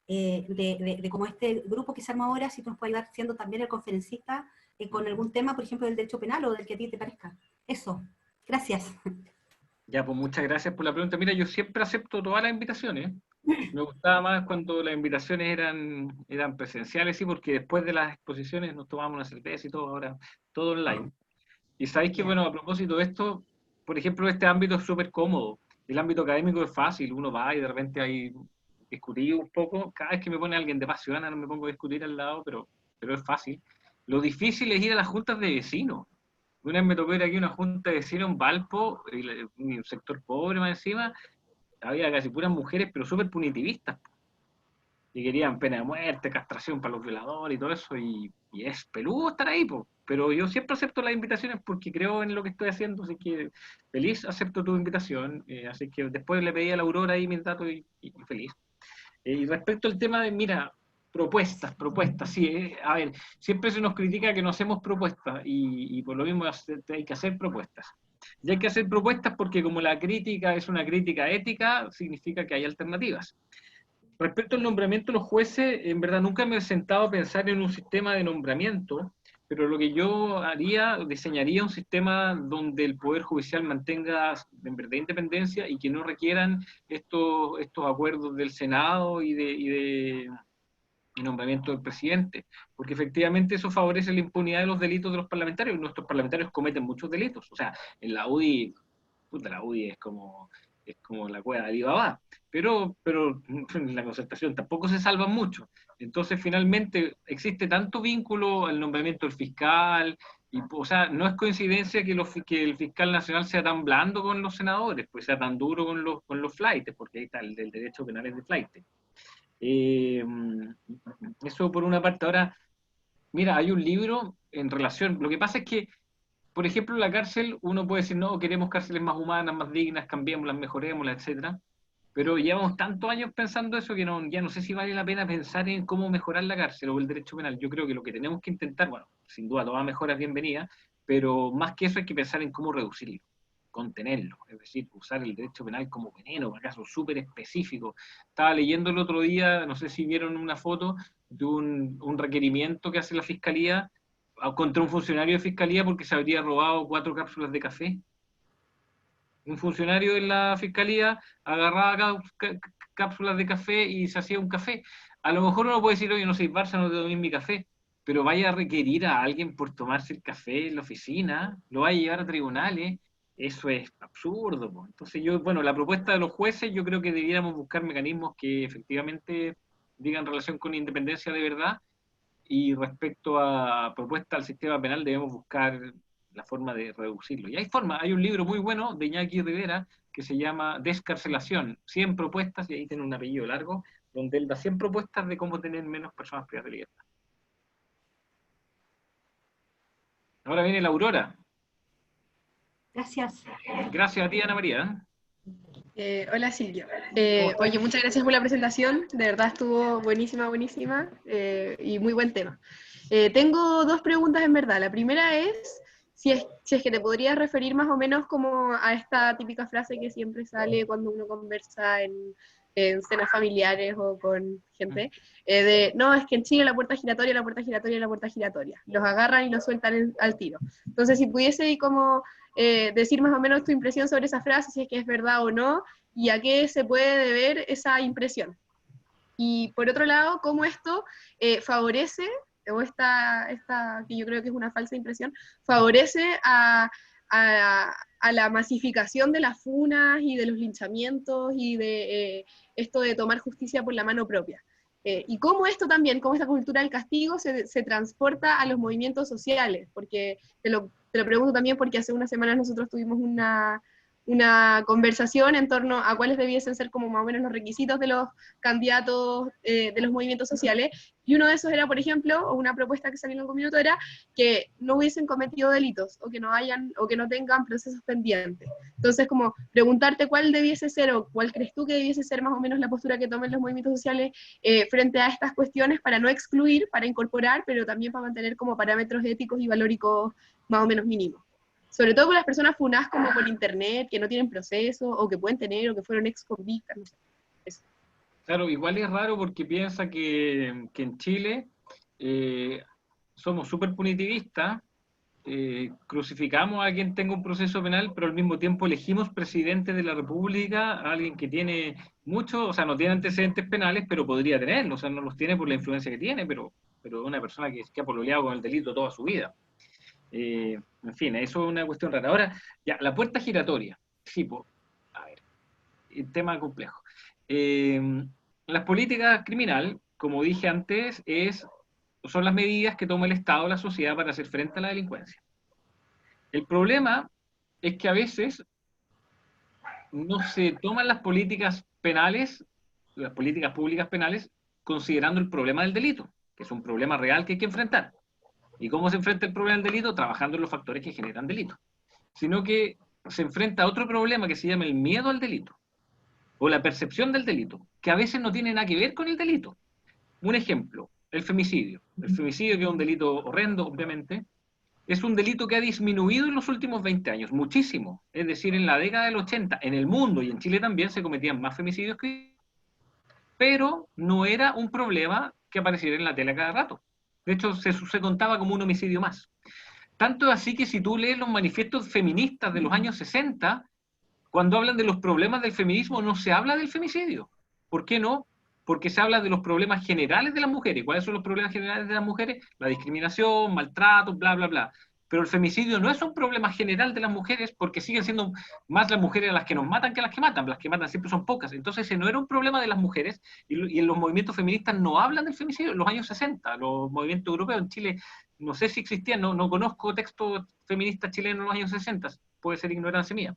como este grupo que se arma ahora, si tú nos puedes ayudar siendo también el conferencista con algún tema, por ejemplo, del derecho penal o del que a ti te parezca. Eso. Gracias. Ya, pues muchas gracias por la pregunta. Mira, yo siempre acepto todas las invitaciones. Me gustaba más cuando las invitaciones eran presenciales, sí, porque después de las exposiciones nos tomamos una cerveza y todo, ahora todo online. Y sabéis que, bueno, a propósito de esto, por ejemplo, este ámbito es súper cómodo. El ámbito académico es fácil, uno va y de repente hay discutido un poco. Cada vez que me pone alguien de Paz Ciudadana no me pongo a discutir al lado, pero es fácil. Lo difícil es ir a las juntas de vecinos. Una vez me tocó ir aquí a una junta de vecinos en Valpo, un sector pobre más encima, había casi puras mujeres, pero súper punitivistas. Y querían pena de muerte, castración para los violadores y todo eso, y es peludo estar ahí, po. Pero yo siempre acepto las invitaciones porque creo en lo que estoy haciendo, así que feliz acepto tu invitación, así que después le pedí a la Aurora ahí mis datos y feliz. Y respecto al tema de, mira, propuestas, sí, a ver, siempre se nos critica que no hacemos propuestas, y por lo mismo hay que hacer propuestas. Y hay que hacer propuestas porque como la crítica es una crítica ética, significa que hay alternativas. Respecto al nombramiento de los jueces, en verdad nunca me he sentado a pensar en un sistema de nombramiento, pero lo que yo haría, diseñaría un sistema donde el Poder Judicial mantenga en verdad independencia y que no requieran estos acuerdos del Senado y de y nombramiento del presidente, porque efectivamente eso favorece la impunidad de los delitos de los parlamentarios. Nuestros parlamentarios cometen muchos delitos. O sea, en la UDI, puta, la UDI es como la cueva de Alibaba, pero en la Concertación tampoco se salvan mucho. Entonces, finalmente, existe tanto vínculo al nombramiento del fiscal, y, o sea, no es coincidencia que el fiscal nacional sea tan blando con los senadores, pues sea tan duro con los flaites, porque ahí está el derecho penal es de flaite. Eso por una parte. Ahora, mira, hay un libro en relación, lo que pasa es que, por ejemplo, en la cárcel uno puede decir, no, queremos cárceles más humanas, más dignas, cambiémoslas, mejorémoslas, etcétera. Pero llevamos tantos años pensando eso que ya no sé si vale la pena pensar en cómo mejorar la cárcel o el derecho penal. Yo creo que lo que tenemos que intentar, bueno, sin duda toda mejora es bienvenida, pero más que eso hay que pensar en cómo reducirlo, contenerlo, es decir, usar el derecho penal como veneno, para casos súper específicos. Estaba leyendo el otro día, no sé si vieron una foto de un requerimiento que hace la Fiscalía contra un funcionario de Fiscalía porque se habría robado 4 cápsulas de café. Un funcionario de la Fiscalía agarraba cápsulas de café y se hacía un café. A lo mejor uno puede decir, oye, no soy Barça, no te doy mi café, pero vaya a requerir a alguien por tomarse el café en la oficina, lo vaya a llevar a tribunales, eso es absurdo. Po. Entonces bueno, la propuesta de los jueces, yo creo que debiéramos buscar mecanismos que efectivamente digan relación con independencia de verdad, y respecto a propuesta al sistema penal debemos buscar la forma de reducirlo. Y hay un libro muy bueno de Iñaki Rivera que se llama Descarcelación, 100 propuestas, y ahí tiene un apellido largo, donde él da 100 propuestas de cómo tener menos personas privadas de libertad. Ahora viene la Aurora. Gracias. Gracias a ti, Ana María. Hola Silvia. Oye, muchas gracias por la presentación, de verdad estuvo buenísima, buenísima, y muy buen tema. Tengo 2 preguntas en verdad. La primera es si es que te podrías referir más o menos como a esta típica frase que siempre sale cuando uno conversa en cenas familiares o con gente, de, no, es que en Chile la puerta giratoria, la puerta giratoria, la puerta giratoria. Los agarran y los sueltan al tiro. Entonces, si pudiese como decir más o menos tu impresión sobre esa frase, si es que es verdad o no, y a qué se puede deber esa impresión. Y por otro lado, cómo esto favorece, o esta, que yo creo que es una falsa impresión, favorece a la masificación de las funas y de los linchamientos y de esto de tomar justicia por la mano propia. Y cómo esto también, cómo esta cultura del castigo se transporta a los movimientos sociales, porque te lo pregunto también porque hace unas semanas nosotros tuvimos una conversación en torno a cuáles debiesen ser como más o menos los requisitos de los candidatos de los movimientos sociales, y uno de esos era, por ejemplo, o una propuesta que salió en algún minuto era que no hubiesen cometido delitos, o que no tengan procesos pendientes. Entonces, como preguntarte cuál debiese ser, o cuál crees tú que debiese ser más o menos la postura que tomen los movimientos sociales frente a estas cuestiones, para no excluir, para incorporar, pero también para mantener como parámetros éticos y valóricos más o menos mínimos. Sobre todo con las personas funadas como por internet, que no tienen proceso, o que pueden tener, o que fueron ex convictas, no sé. Eso. Claro, igual es raro porque piensa que en Chile somos súper punitivistas, crucificamos a quien tenga un proceso penal, pero al mismo tiempo elegimos presidente de la República a alguien que tiene mucho, o sea, no tiene antecedentes penales, pero podría tenerlos, o sea, no los tiene por la influencia que tiene, pero una persona que ha pololeado con el delito toda su vida. En fin, eso es una cuestión rara. Ahora, ya, la puerta giratoria. Sí, pues, a ver, el tema complejo. Las políticas criminal, como dije antes, son las medidas que toma el Estado o la sociedad para hacer frente a la delincuencia. El problema es que a veces no se toman las políticas penales, las políticas públicas penales, considerando el problema del delito, que es un problema real que hay que enfrentar. ¿Y cómo se enfrenta el problema del delito? Trabajando en los factores que generan delito. Sino que se enfrenta a otro problema que se llama el miedo al delito, o la percepción del delito, que a veces no tiene nada que ver con el delito. Un ejemplo, el femicidio. El femicidio, que es un delito horrendo, obviamente, es un delito que ha disminuido en los últimos 20 años, muchísimo. Es decir, en la década del 80, en el mundo y en Chile también se cometían más femicidios que... Pero no era un problema que apareciera en la tele cada rato. De hecho, se contaba como un homicidio más. Tanto así que si tú lees los manifiestos feministas de los años 60, cuando hablan de los problemas del feminismo, no se habla del femicidio. ¿Por qué no? porque se habla de los problemas generales de las mujeres. ¿Cuáles son los problemas generales de las mujeres? La discriminación, maltrato, bla, bla, bla. Pero el femicidio no es un problema general de las mujeres, porque siguen siendo más las mujeres las que nos matan que las que matan. Las que matan siempre son pocas. Entonces ese no era un problema de las mujeres, y en los movimientos feministas no hablan del femicidio. En los años 60, los movimientos europeos en Chile, no sé si existían, no conozco textos feministas chilenos en los años 60, puede ser ignorancia mía.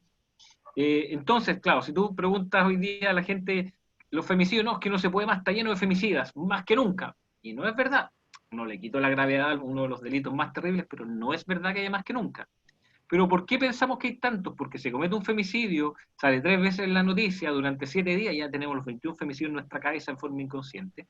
Entonces, claro, si tú preguntas hoy día a la gente, los femicidios, no, es que no se puede más, está lleno de femicidas, más que nunca. Y no es verdad. No le quito la gravedad a uno de los delitos más terribles, pero no es verdad que haya más que nunca. Pero ¿por qué pensamos que hay tantos? Porque se comete un femicidio, sale 3 veces en la noticia, durante 7 días ya tenemos los 21 femicidios en nuestra cabeza en forma inconsciente.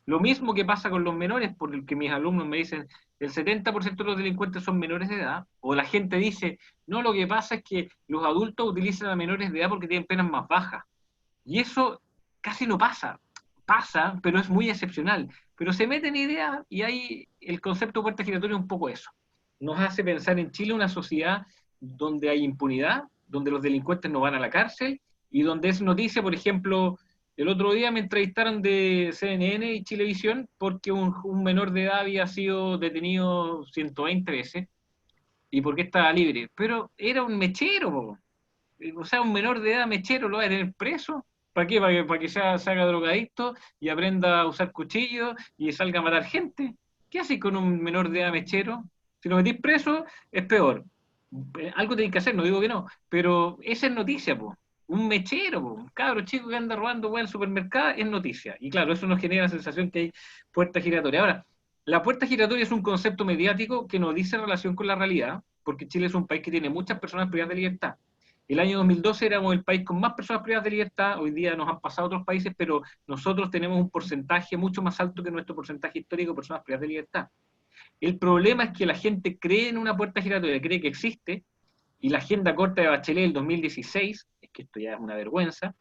Lo mismo que pasa con los menores, por el que mis alumnos me dicen, el 70% de los delincuentes son menores de edad, o la gente dice, no, lo que pasa es que los adultos utilizan a menores de edad porque tienen penas más bajas. Y eso casi no pasa. Pasa, pero es muy excepcional. Pero se mete en ideas y ahí el concepto de puerta giratoria es un poco eso. Nos hace pensar en Chile una sociedad donde hay impunidad, donde los delincuentes no van a la cárcel, y donde es noticia, por ejemplo, el otro día me entrevistaron de CNN y Chilevisión porque un menor de edad había sido detenido 120 veces, y porque estaba libre. Pero era un mechero, po. O sea, un menor de edad mechero lo va a tener preso. ¿Para qué? ¿Para que se haga drogadicto y aprenda a usar cuchillos y salga a matar gente? ¿Qué haces con un menor de edad mechero? Si lo metís preso, es peor. Algo tenéis que hacer, no digo que no, pero esa es noticia, po. Un mechero, po. Un cabro chico que anda robando en el supermercado es noticia. Y claro, eso nos genera la sensación que hay puerta giratoria. Ahora, la puerta giratoria es un concepto mediático que no dice relación con la realidad, porque Chile es un país que tiene muchas personas privadas de libertad. El año 2012 éramos el país con más personas privadas de libertad, hoy día nos han pasado otros países, pero nosotros tenemos un porcentaje mucho más alto que nuestro porcentaje histórico de personas privadas de libertad. El problema es que la gente cree en una puerta giratoria, cree que existe, y la agenda corta de Bachelet del 2016, es que esto ya es una vergüenza,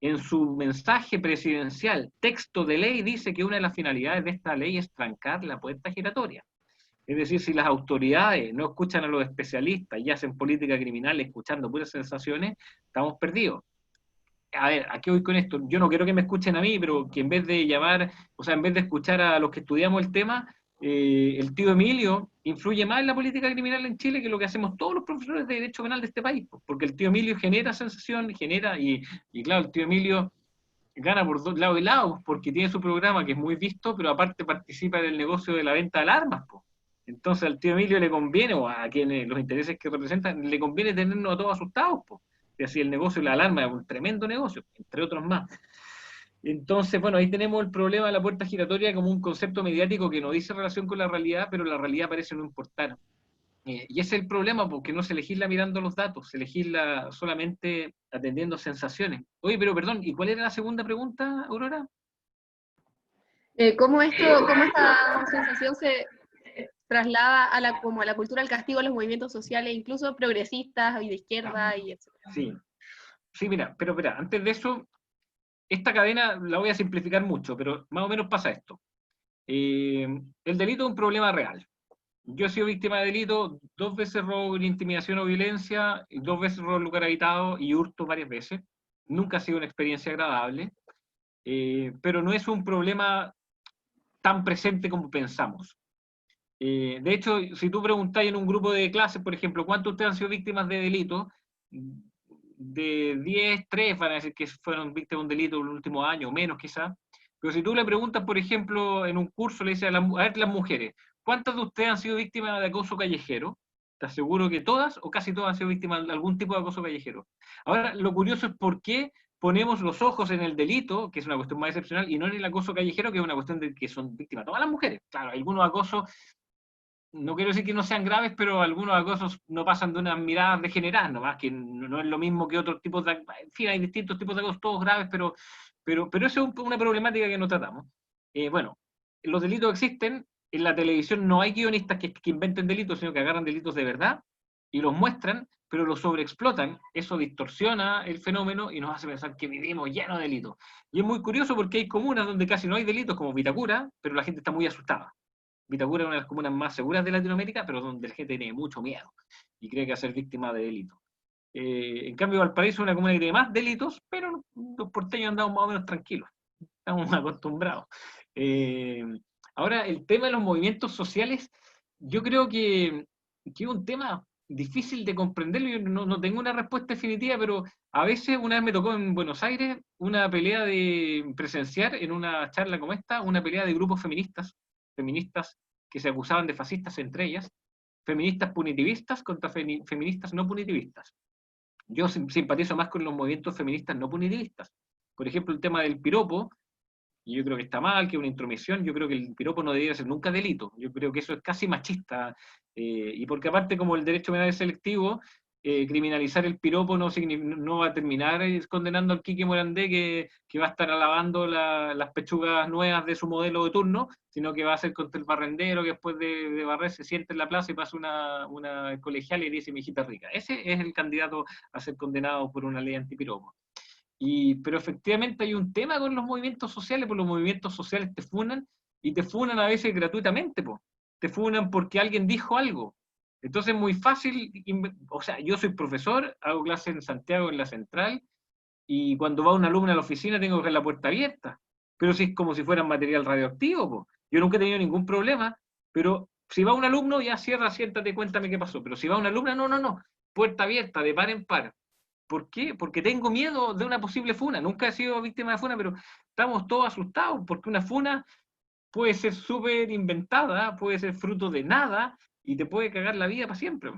en su mensaje presidencial, texto de ley, dice que una de las finalidades de esta ley es trancar la puerta giratoria. Es decir, si las autoridades no escuchan a los especialistas y hacen política criminal escuchando puras sensaciones, estamos perdidos. A ver, ¿a qué voy con esto? Yo no quiero que me escuchen a mí, pero que en vez de llamar, o sea, en vez de escuchar a los que estudiamos el tema, el tío Emilio influye más en la política criminal en Chile que lo que hacemos todos los profesores de Derecho Penal de este país, porque el tío Emilio genera sensación, y claro, el tío Emilio gana por lados y lados, porque tiene su programa que es muy visto, pero aparte participa en el negocio de la venta de armas, pues. Entonces al tío Emilio le conviene, o a quienes los intereses que representan, le conviene tenernos a todos asustados, pues. Y así el negocio de la alarma es un tremendo negocio, entre otros más. Entonces, bueno, ahí tenemos el problema de la puerta giratoria como un concepto mediático que no dice relación con la realidad, pero la realidad parece no importar. Y ese es el problema, porque no se legisla mirando los datos, se legisla solamente atendiendo sensaciones. Oye, pero perdón, ¿y cuál era la segunda pregunta, Aurora? ¿Cómo esta sensación se traslada como a la cultura del castigo, a los movimientos sociales, incluso progresistas y de izquierda y etc.? Sí, mira, pero espera, antes de eso, esta cadena la voy a simplificar mucho, pero más o menos pasa esto. El delito es un problema real. Yo he sido víctima de delito, 2 veces robo, intimidación o violencia, 2 veces robo en lugar habitado y hurto varias veces. Nunca ha sido una experiencia agradable, pero no es un problema tan presente como pensamos. De hecho, si tú preguntáis en un grupo de clases, por ejemplo, ¿cuántos de ustedes han sido víctimas de delito? De 10, 3 van a decir que fueron víctimas de un delito en el último año, o menos quizás. Pero si tú le preguntas, por ejemplo, en un curso, le dices a ver las mujeres, ¿cuántas de ustedes han sido víctimas de acoso callejero? ¿Te aseguro que todas o casi todas han sido víctimas de algún tipo de acoso callejero? Ahora, lo curioso es por qué ponemos los ojos en el delito, que es una cuestión más excepcional, y no en el acoso callejero, que es una cuestión de que son víctimas todas las mujeres. Claro, algunos acosos, no quiero decir que no sean graves, pero algunos acosos no pasan de unas miradas degeneradas, nomás, que no es lo mismo que otros tipos de... En fin, hay distintos tipos de acosos, todos graves, pero eso es una problemática que no tratamos. Bueno, los delitos existen, en la televisión no hay guionistas que inventen delitos, sino que agarran delitos de verdad y los muestran, pero los sobreexplotan. Eso distorsiona el fenómeno y nos hace pensar que vivimos llenos de delitos. Y es muy curioso porque hay comunas donde casi no hay delitos, como Vitacura, pero la gente está muy asustada. Vitacura es una de las comunas más seguras de Latinoamérica, pero donde la gente tiene mucho miedo y cree que va a ser víctima de delitos. En cambio, Valparaíso es una comuna que tiene más delitos, pero los porteños andamos más o menos tranquilos. estamos acostumbrados. Ahora, el tema de los movimientos sociales, yo creo que es un tema difícil de comprenderlo. Yo no tengo una respuesta definitiva, pero a veces, una vez me tocó en Buenos Aires una pelea de presenciar en una charla como esta, una pelea de grupos feministas que se acusaban de fascistas entre ellas, feministas punitivistas contra feministas no punitivistas. Yo simpatizo más con los movimientos feministas no punitivistas. Por ejemplo, el tema del piropo, y yo creo que está mal, que es una intromisión. Yo creo que el piropo no debería ser nunca delito. Yo creo que eso es casi machista. Y porque aparte, como el derecho penal es selectivo, criminalizar el piropo no va a terminar condenando al Quique Morandé que va a estar alabando las pechugas nuevas de su modelo de turno, sino que va a ser contra el barrendero que después de barrer se siente en la plaza y pasa una colegial y dice mi hijita rica. Ese es el candidato a ser condenado por una ley antipiropo. Pero efectivamente hay un tema con los movimientos sociales, porque los movimientos sociales te funan, y te funan a veces gratuitamente, te funan porque alguien dijo algo. Entonces es muy fácil, o sea, yo soy profesor, hago clases en Santiago, en la Central, y cuando va un alumno a la oficina tengo que dejar la puerta abierta, pero si es como si fuera material radioactivo, yo nunca he tenido ningún problema, pero si va un alumno, ya cierra, siéntate, cuéntame qué pasó, pero si va una alumna, no, puerta abierta, de par en par. ¿Por qué? Porque tengo miedo de una posible funa. Nunca he sido víctima de funa, pero estamos todos asustados, porque una funa puede ser súper inventada, puede ser fruto de nada, y te puede cagar la vida para siempre.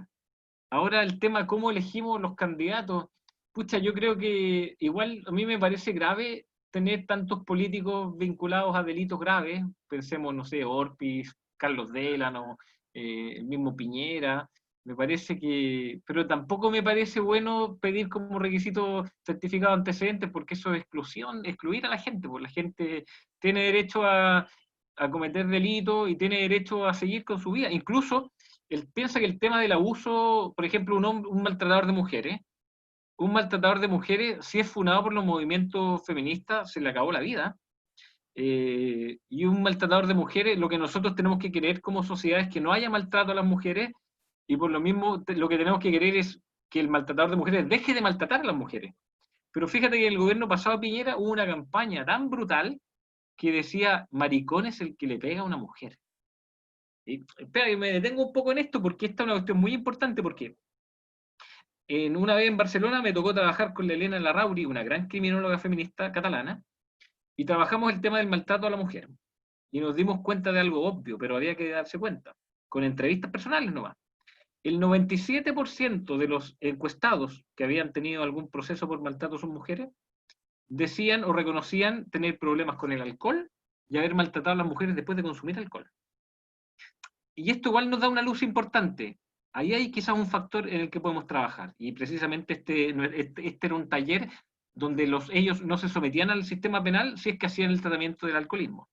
Ahora el tema cómo elegimos los candidatos, pucha, yo creo que igual a mí me parece grave tener tantos políticos vinculados a delitos graves. Pensemos, no sé, Orpiz, Carlos Delano, el mismo Piñera. Me parece que, pero tampoco me parece bueno pedir como requisito certificado de antecedentes, porque eso es exclusión, excluir a la gente, porque la gente tiene derecho a cometer delitos y tiene derecho a seguir con su vida. Incluso, él piensa que el tema del abuso, por ejemplo, un maltratador de mujeres, si es funado por los movimientos feministas, se le acabó la vida. Y un maltratador de mujeres, lo que nosotros tenemos que querer como sociedad es que no haya maltrato a las mujeres, y por lo mismo lo que tenemos que querer es que el maltratador de mujeres deje de maltratar a las mujeres. Pero fíjate que en el gobierno pasado de Piñera hubo una campaña tan brutal que decía, maricón es el que le pega a una mujer. Y, espera, me detengo un poco en esto porque esta es una cuestión muy importante, porque una vez en Barcelona me tocó trabajar con la Elena Larrauri, una gran criminóloga feminista catalana, y trabajamos el tema del maltrato a la mujer. Y nos dimos cuenta de algo obvio, pero había que darse cuenta, con entrevistas personales nomás. El 97% de los encuestados que habían tenido algún proceso por maltrato a sus mujeres decían o reconocían tener problemas con el alcohol y haber maltratado a las mujeres después de consumir alcohol. Y esto igual nos da una luz importante. Ahí hay quizás un factor en el que podemos trabajar. Y precisamente este era un taller donde ellos no se sometían al sistema penal si es que hacían el tratamiento del alcoholismo.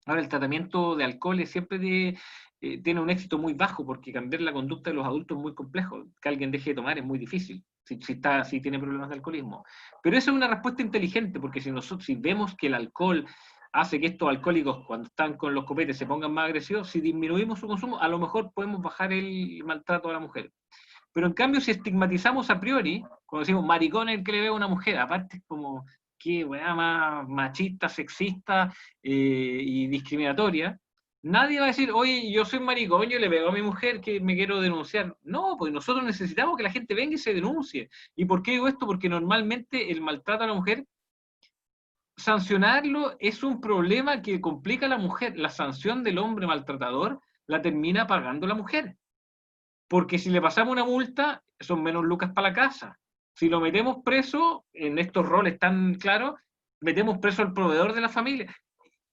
Ahora, el tratamiento de alcohol siempre tiene un éxito muy bajo, porque cambiar la conducta de los adultos es muy complejo. Que alguien deje de tomar es muy difícil, si tiene problemas de alcoholismo. Pero eso es una respuesta inteligente, porque si vemos que el alcohol hace que estos alcohólicos, cuando están con los copetes, se pongan más agresivos, si disminuimos su consumo, a lo mejor podemos bajar el maltrato a la mujer. Pero en cambio, si estigmatizamos a priori, cuando decimos maricón es el que le ve a una mujer, aparte es como qué weá más machista, sexista y discriminatoria, nadie va a decir, oye, yo soy maricón, yo le pego a mi mujer que me quiero denunciar. No, pues nosotros necesitamos que la gente venga y se denuncie. ¿Y por qué digo esto? Porque normalmente el maltrato a la mujer, sancionarlo es un problema que complica a la mujer. La sanción del hombre maltratador la termina pagando la mujer. Porque si le pasamos una multa, son menos lucas para la casa. Si lo metemos preso, en estos roles tan claros, metemos preso al proveedor de la familia.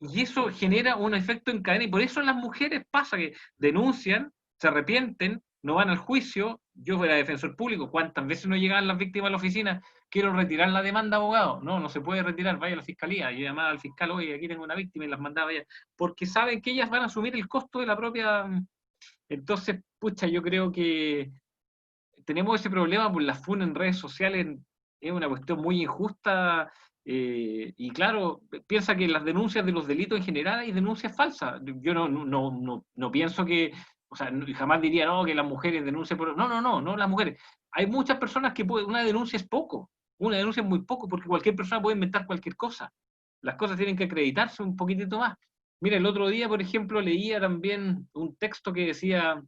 Y eso genera un efecto en cadena. Y por eso las mujeres pasa que denuncian, se arrepienten, no van al juicio. Yo era defensor público, ¿cuántas veces no llegaban las víctimas a la oficina? Quiero retirar la demanda, abogado. No se puede retirar, vaya a la fiscalía. Y llamaba al fiscal, oye, aquí tengo una víctima, y las mandaba allá. Porque saben que ellas van a asumir el costo de la propia... Entonces, pucha, yo creo que tenemos ese problema por la funa en redes sociales, es una cuestión muy injusta, y claro, piensa que las denuncias de los delitos en general hay denuncias falsas. Yo no pienso que, o sea, jamás diría, no, que las mujeres denuncian por... No, las mujeres. Hay muchas personas que una denuncia es poco, una denuncia es muy poco, porque cualquier persona puede inventar cualquier cosa. las cosas tienen que acreditarse un poquitito más. Mira, el otro día, por ejemplo, leía también un texto que decía: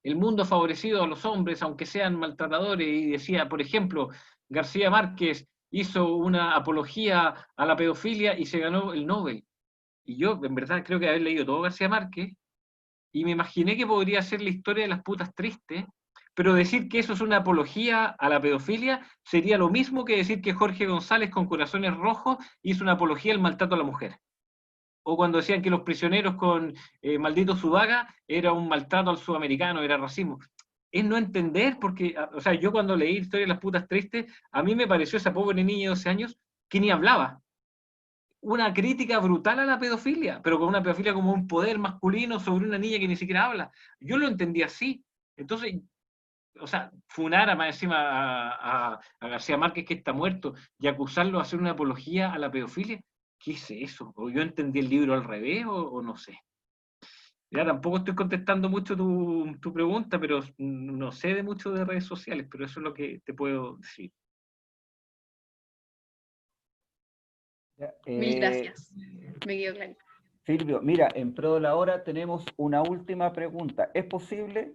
el mundo ha favorecido a los hombres, aunque sean maltratadores, y decía, por ejemplo, García Márquez hizo una apología a la pedofilia y se ganó el Nobel. Y yo, en verdad, creo que haber leído todo García Márquez, y me imaginé que podría ser la historia de las putas tristes, pero decir que eso es una apología a la pedofilia sería lo mismo que decir que Jorge González con Corazones Rojos hizo una apología al maltrato a la mujer. O cuando decían que Los Prisioneros con Maldito Sudaga era un maltrato al sudamericano, era racismo. Es no entender, porque, o sea, yo cuando leí Historia de las putas tristes, a mí me pareció esa pobre niña de 12 años que ni hablaba. Una crítica brutal a la pedofilia, pero con una pedofilia como un poder masculino sobre una niña que ni siquiera habla. Yo lo entendí así. Entonces, o sea, funar más encima a García Márquez, que está muerto, y acusarlo de hacer una apología a la pedofilia, ¿qué es eso? ¿O yo entendí el libro al revés o no sé? Ya tampoco estoy contestando mucho tu pregunta, pero no sé de mucho de redes sociales, pero eso es lo que te puedo decir. Ya, Mil gracias. Me quedó claro. Silvio, mira, en pro de la hora tenemos una última pregunta. ¿Es posible?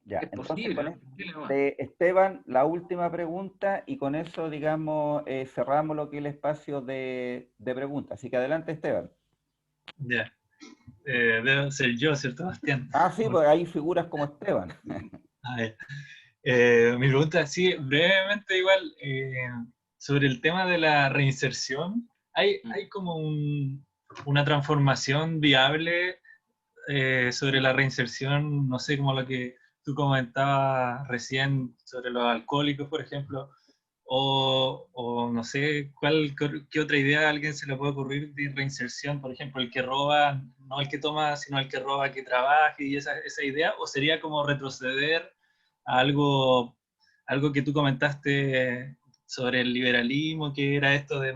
Ya, Es entonces posible. con Dile nomás. Esteban, la última pregunta y con eso, digamos, cerramos lo que es el espacio de preguntas. Así que adelante, Esteban. Ya. Debo ser yo, ¿cierto, Bastián? Ah, sí, pues hay figuras como Esteban. A ver. Mi pregunta es, sí, brevemente igual, sobre el tema de la reinserción. ¿Hay como una transformación viable sobre la reinserción, no sé, como lo que tú comentabas recién sobre los alcohólicos, por ejemplo, o no sé, qué otra idea a alguien se le puede ocurrir de reinserción, por ejemplo, el que roba, no el que toma, sino el que roba que trabaje, y esa idea, o sería como retroceder a algo que tú comentaste sobre el liberalismo, que era esto de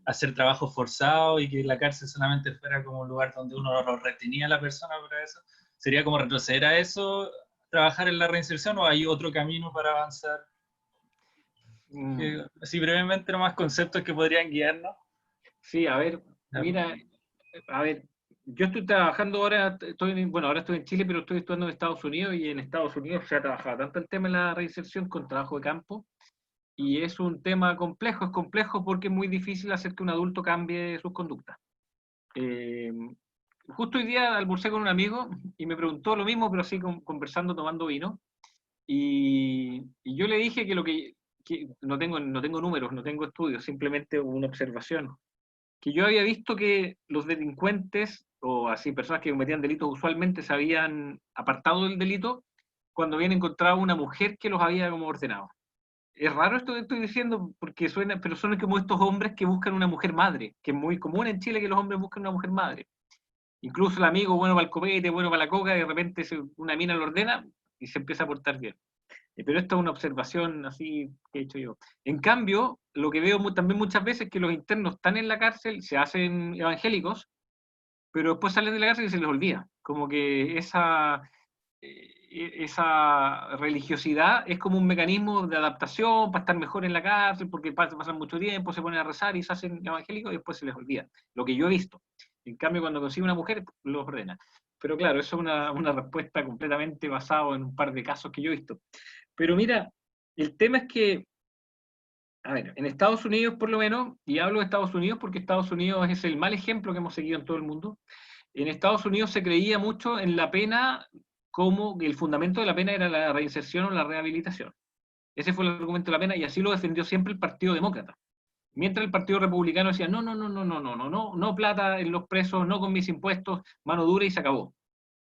hacer trabajo forzado y que la cárcel solamente fuera como un lugar donde uno lo retenía a la persona para eso. ¿Sería como retroceder a eso, trabajar en la reinserción, o hay otro camino para avanzar? Así brevemente, nomás conceptos que podrían guiarnos. Sí, a ver, mira, a ver, yo estoy trabajando ahora, ahora estoy en Chile, pero estoy estudiando en Estados Unidos, y en Estados Unidos se ha trabajado tanto el tema de la reinserción con trabajo de campo, y es un tema complejo, es complejo porque es muy difícil hacer que un adulto cambie sus conductas. Justo hoy día almorcé con un amigo y me preguntó lo mismo, pero así conversando, tomando vino, y yo le dije que no tengo números, no tengo estudios, simplemente una observación, que yo había visto que los delincuentes, o así personas que cometían delitos, usualmente se habían apartado del delito cuando habían encontrado una mujer que los había como ordenado. Es raro esto que estoy diciendo, porque pero son como estos hombres que buscan una mujer madre, que es muy común en Chile que los hombres buscan una mujer madre. Incluso el amigo bueno para el copete, bueno para la coca, y de repente una mina lo ordena y se empieza a portar bien. Pero esto es una observación así que he hecho yo. En cambio, lo que veo también muchas veces es que los internos están en la cárcel, se hacen evangélicos, pero después salen de la cárcel y se les olvida. Como que esa religiosidad es como un mecanismo de adaptación para estar mejor en la cárcel, porque pasan mucho tiempo, se ponen a rezar y se hacen evangélicos y después se les olvida. Lo que yo he visto. En cambio, cuando consigue una mujer, los ordena. Pero claro, eso es una respuesta completamente basada en un par de casos que yo he visto. Pero mira, el tema es que, a ver, en Estados Unidos por lo menos, y hablo de Estados Unidos porque Estados Unidos es el mal ejemplo que hemos seguido en todo el mundo, en Estados Unidos se creía mucho en la pena, como que el fundamento de la pena era la reinserción o la rehabilitación. Ese fue el argumento de la pena, y así lo defendió siempre el Partido Demócrata. Mientras el Partido Republicano decía, no plata en los presos, no con mis impuestos, mano dura, y se acabó.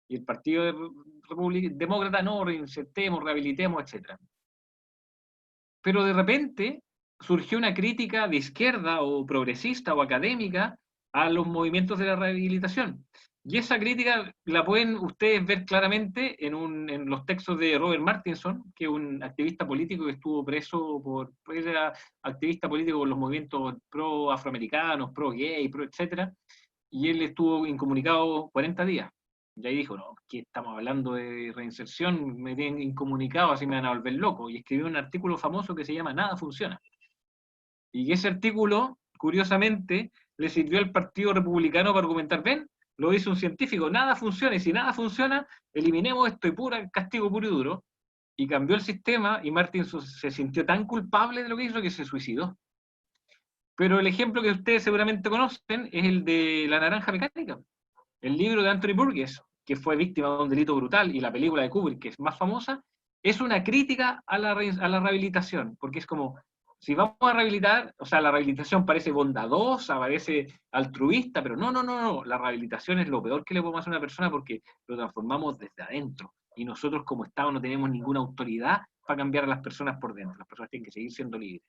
Y el Partido Demócrata, no, reinsertemos, rehabilitemos, etc. Pero de repente surgió una crítica de izquierda o progresista o académica a los movimientos de la rehabilitación. Y esa crítica la pueden ustedes ver claramente en los textos de Robert Martinson, que es un activista político que estuvo preso era activista político por los movimientos pro-afroamericanos, pro-gay, etc. Y él estuvo incomunicado 40 días. Y ahí dijo, no, ¿qué estamos hablando de reinserción? Me tienen incomunicado, así me van a volver loco. Y escribió un artículo famoso que se llama Nada funciona. Y ese artículo curiosamente, le sirvió al Partido Republicano para argumentar, ven, lo hizo un científico, nada funciona, y si nada funciona, eliminemos esto y castigo puro y duro. Y cambió el sistema, y Martin se sintió tan culpable de lo que hizo que se suicidó. Pero el ejemplo que ustedes seguramente conocen es el de La Naranja Mecánica, el libro de Anthony Burgess, que fue víctima de un delito brutal, y la película de Kubrick, que es más famosa, es una crítica a la rehabilitación, porque es como, si vamos a rehabilitar, o sea, la rehabilitación parece bondadosa, parece altruista, pero no, la rehabilitación es lo peor que le podemos hacer a una persona porque lo transformamos desde adentro, y nosotros como Estado no tenemos ninguna autoridad para cambiar a las personas por dentro, las personas tienen que seguir siendo libres.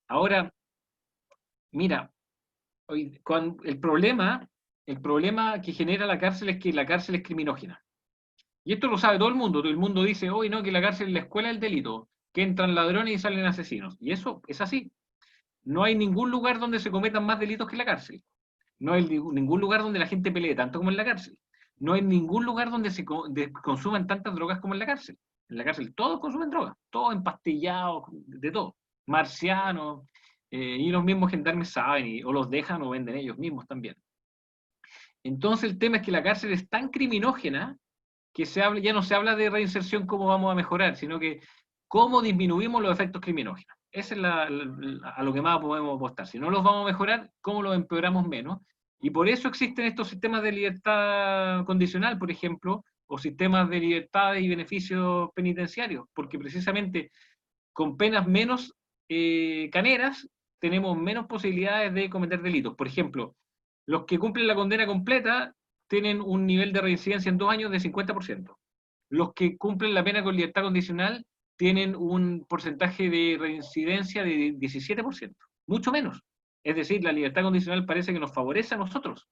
Ahora, mira, el problema que genera la cárcel es que la cárcel es criminógena. Y esto lo sabe todo el mundo dice, hoy no, que la cárcel es la escuela del delito, que entran ladrones y salen asesinos. Y eso es así. No hay ningún lugar donde se cometan más delitos que en la cárcel. No hay ningún lugar donde la gente pelee tanto como en la cárcel. No hay ningún lugar donde se consuman tantas drogas como en la cárcel. En la cárcel todos consumen drogas, todos empastillados, de todo. Marcianos, y los mismos gendarmes saben, o los dejan o venden ellos mismos también. Entonces el tema es que la cárcel es tan criminógena que ya no se habla de reinserción cómo vamos a mejorar, sino que cómo disminuimos los efectos criminógenos. Ese es a lo que más podemos apostar. Si no los vamos a mejorar, ¿cómo los empeoramos menos? Y por eso existen estos sistemas de libertad condicional, por ejemplo, o sistemas de libertad y beneficios penitenciarios, porque precisamente con penas menos caneras tenemos menos posibilidades de cometer delitos. Por ejemplo, los que cumplen la condena completa tienen un nivel de reincidencia en 2 años de 50%. Los que cumplen la pena con libertad condicional tienen un porcentaje de reincidencia de 17%, mucho menos. Es decir, la libertad condicional parece que nos favorece a nosotros.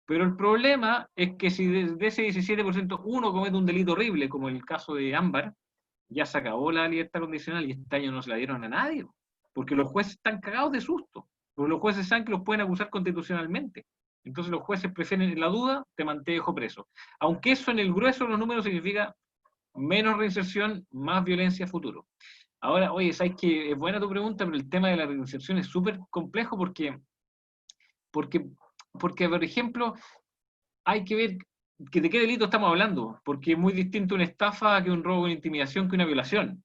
Pero el problema es que si de ese 17% uno comete un delito horrible, como el caso de Ámbar, ya se acabó la libertad condicional y este año no se la dieron a nadie, porque los jueces están cagados de susto, porque los jueces saben que los pueden acusar constitucionalmente. Entonces los jueces prefieren en la duda, te mantengo preso. Aunque eso en el grueso de los números significa menos reinserción, más violencia a futuro. Ahora, oye, sabes que es buena tu pregunta, pero el tema de la reinserción es súper complejo porque, por ejemplo, hay que ver de qué delito estamos hablando, porque es muy distinto una estafa que un robo con intimidación que una violación.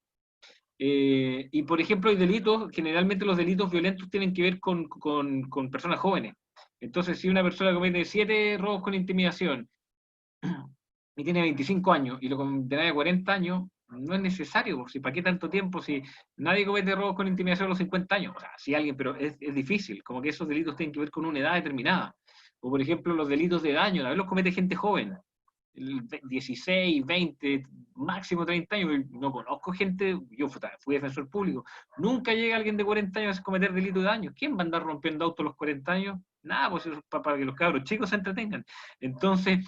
Y por ejemplo, hay delitos, generalmente los delitos violentos tienen que ver con personas jóvenes. Entonces, si una persona comete 7 robos con intimidación y tiene 25 años y lo condena a 40 años, no es necesario, si ¿para qué tanto tiempo? Si nadie comete robos con intimidación a los 50 años, o sea, si alguien, pero es difícil, como que esos delitos tienen que ver con una edad determinada. O por ejemplo, los delitos de daño, a veces los comete gente joven, 16, 20, máximo 30 años, no conozco gente, yo fui defensor público, nunca llega alguien de 40 años a cometer delito de daño. ¿Quién va a andar rompiendo autos a los 40 años? Nada, pues eso es para que los cabros chicos se entretengan. Entonces,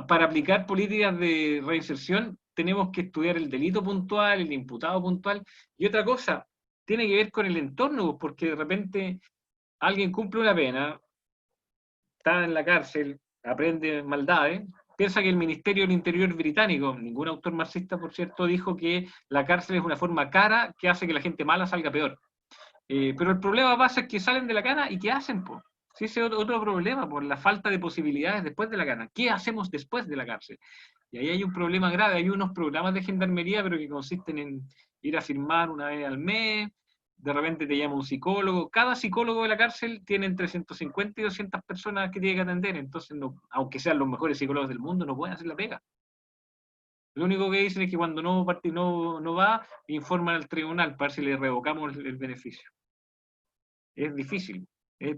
para aplicar políticas de reinserción, tenemos que estudiar el delito puntual, el imputado puntual, y otra cosa, tiene que ver con el entorno, porque de repente alguien cumple una pena, está en la cárcel, aprende maldades, piensa que el Ministerio del Interior británico, ningún autor marxista, por cierto, dijo que la cárcel es una forma cara que hace que la gente mala salga peor. Pero el problema pasa es que salen de la cana y ¿qué hacen? Po? Sí, ese es otro problema, por la falta de posibilidades después de la cana. ¿Qué hacemos después de la cárcel? Y ahí hay un problema grave, hay unos programas de gendarmería, pero que consisten en ir a firmar una vez al mes, de repente te llama un psicólogo, cada psicólogo de la cárcel tiene entre 150 y 200 personas que tiene que atender, entonces no, aunque sean los mejores psicólogos del mundo, no pueden hacer la pega. Lo único que dicen es que cuando no va, informan al tribunal para ver si le revocamos el beneficio. Es difícil,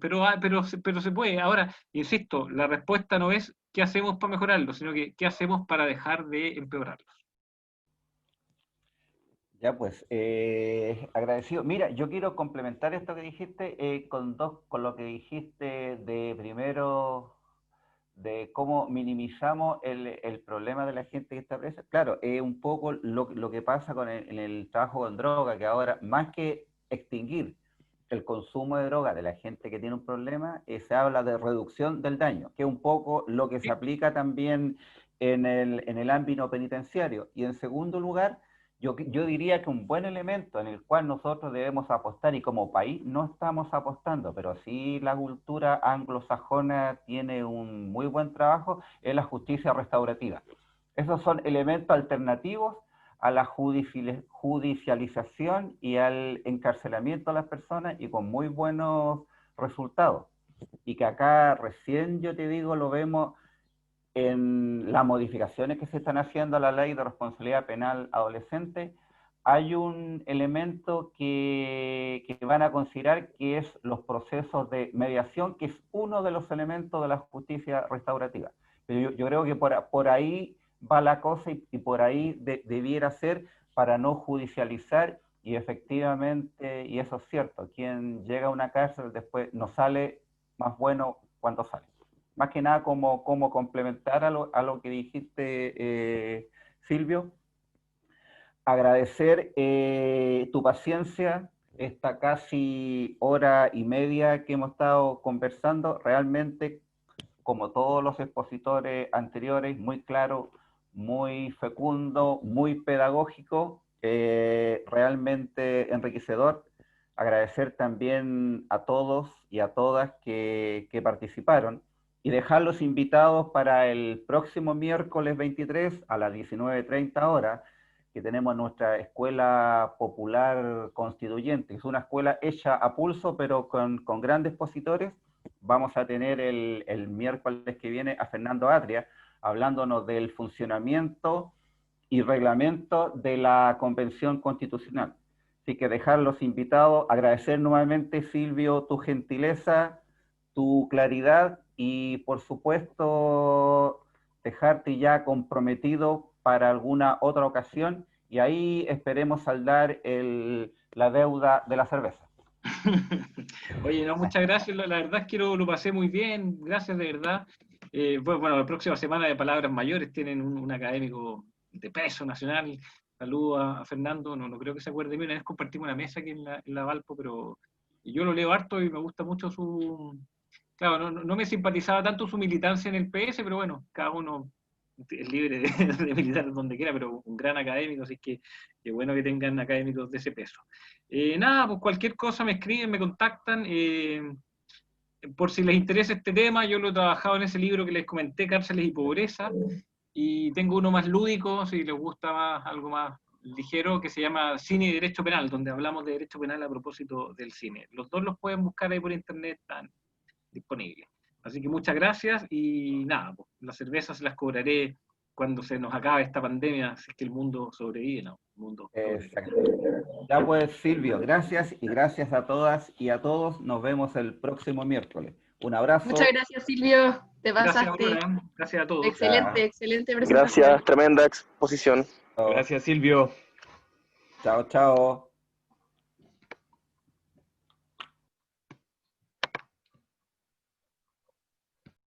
pero se puede. Ahora, insisto, la respuesta no es qué hacemos para mejorarlo, sino que qué hacemos para dejar de empeorarlos. Ya pues, agradecido. Mira, yo quiero complementar esto que dijiste con lo que dijiste de primero, de cómo minimizamos el problema de la gente que está presa. Claro, es un poco lo que pasa en el trabajo con droga, que ahora, más que extinguir el consumo de droga de la gente que tiene un problema, se habla de reducción del daño, que es un poco lo que se aplica también en el ámbito penitenciario. Y en segundo lugar, yo diría que un buen elemento en el cual nosotros debemos apostar, y como país no estamos apostando, pero sí la cultura anglosajona tiene un muy buen trabajo, es la justicia restaurativa. Esos son elementos alternativos a la judicialización y al encarcelamiento de las personas, y con muy buenos resultados. Y que acá recién, yo te digo, lo vemos en las modificaciones que se están haciendo a la ley de responsabilidad penal adolescente. Hay un elemento que van a considerar, que es los procesos de mediación, que es uno de los elementos de la justicia restaurativa. Pero yo creo que por ahí va la cosa, y por ahí debiera ser, para no judicializar. Y efectivamente, y eso es cierto, quien llega a una cárcel después no sale más bueno cuando sale. Más que nada como complementar a lo que dijiste, Silvio, agradecer tu paciencia, esta casi hora y media que hemos estado conversando. Realmente, como todos los expositores anteriores, muy claro, muy fecundo, muy pedagógico, realmente enriquecedor. Agradecer también a todos y a todas que participaron, y dejarlos invitados para el próximo miércoles 23 a las 19:30 horas, que tenemos nuestra Escuela Popular Constituyente. Es una escuela hecha a pulso, pero con grandes expositores. Vamos a tener el miércoles que viene a Fernando Atria, hablándonos del funcionamiento y reglamento de la Convención Constitucional. Así que dejarlos invitados, agradecer nuevamente, Silvio, tu gentileza, tu claridad, y por supuesto dejarte ya comprometido para alguna otra ocasión, y ahí esperemos saldar la deuda de la cerveza. Oye, no, muchas gracias, la verdad es que lo pasé muy bien, gracias de verdad. Bueno, la próxima semana de Palabras Mayores tienen un académico de peso nacional. Saludo a Fernando, no creo que se acuerde de mí, una vez compartimos una mesa aquí en la Valpo, pero yo lo leo harto y me gusta mucho su... Claro, no me simpatizaba tanto su militancia en el PS, pero bueno, cada uno es libre de militar donde quiera, pero un gran académico, así que qué bueno que tengan académicos de ese peso. Nada, pues cualquier cosa me escriben, me contactan. Por si les interesa este tema, yo lo he trabajado en ese libro que les comenté, Cárceles y Pobreza, y tengo uno más lúdico, si les gusta algo más ligero, que se llama Cine y Derecho Penal, donde hablamos de derecho penal a propósito del cine. Los dos los pueden buscar ahí por internet, están disponibles. Así que muchas gracias, y nada, pues, las cervezas se las cobraré cuando se nos acabe esta pandemia, si es que el mundo sobrevive, ¿no? El mundo sobrevive. Exacto. Ya pues, Silvio, gracias, y gracias a todas y a todos. Nos vemos el próximo miércoles. Un abrazo. Muchas gracias, Silvio. Te pasaste. Gracias, Aurora. Gracias a todos. Excelente presentación. Gracias, tremenda exposición. Gracias, Silvio. Chao, chao.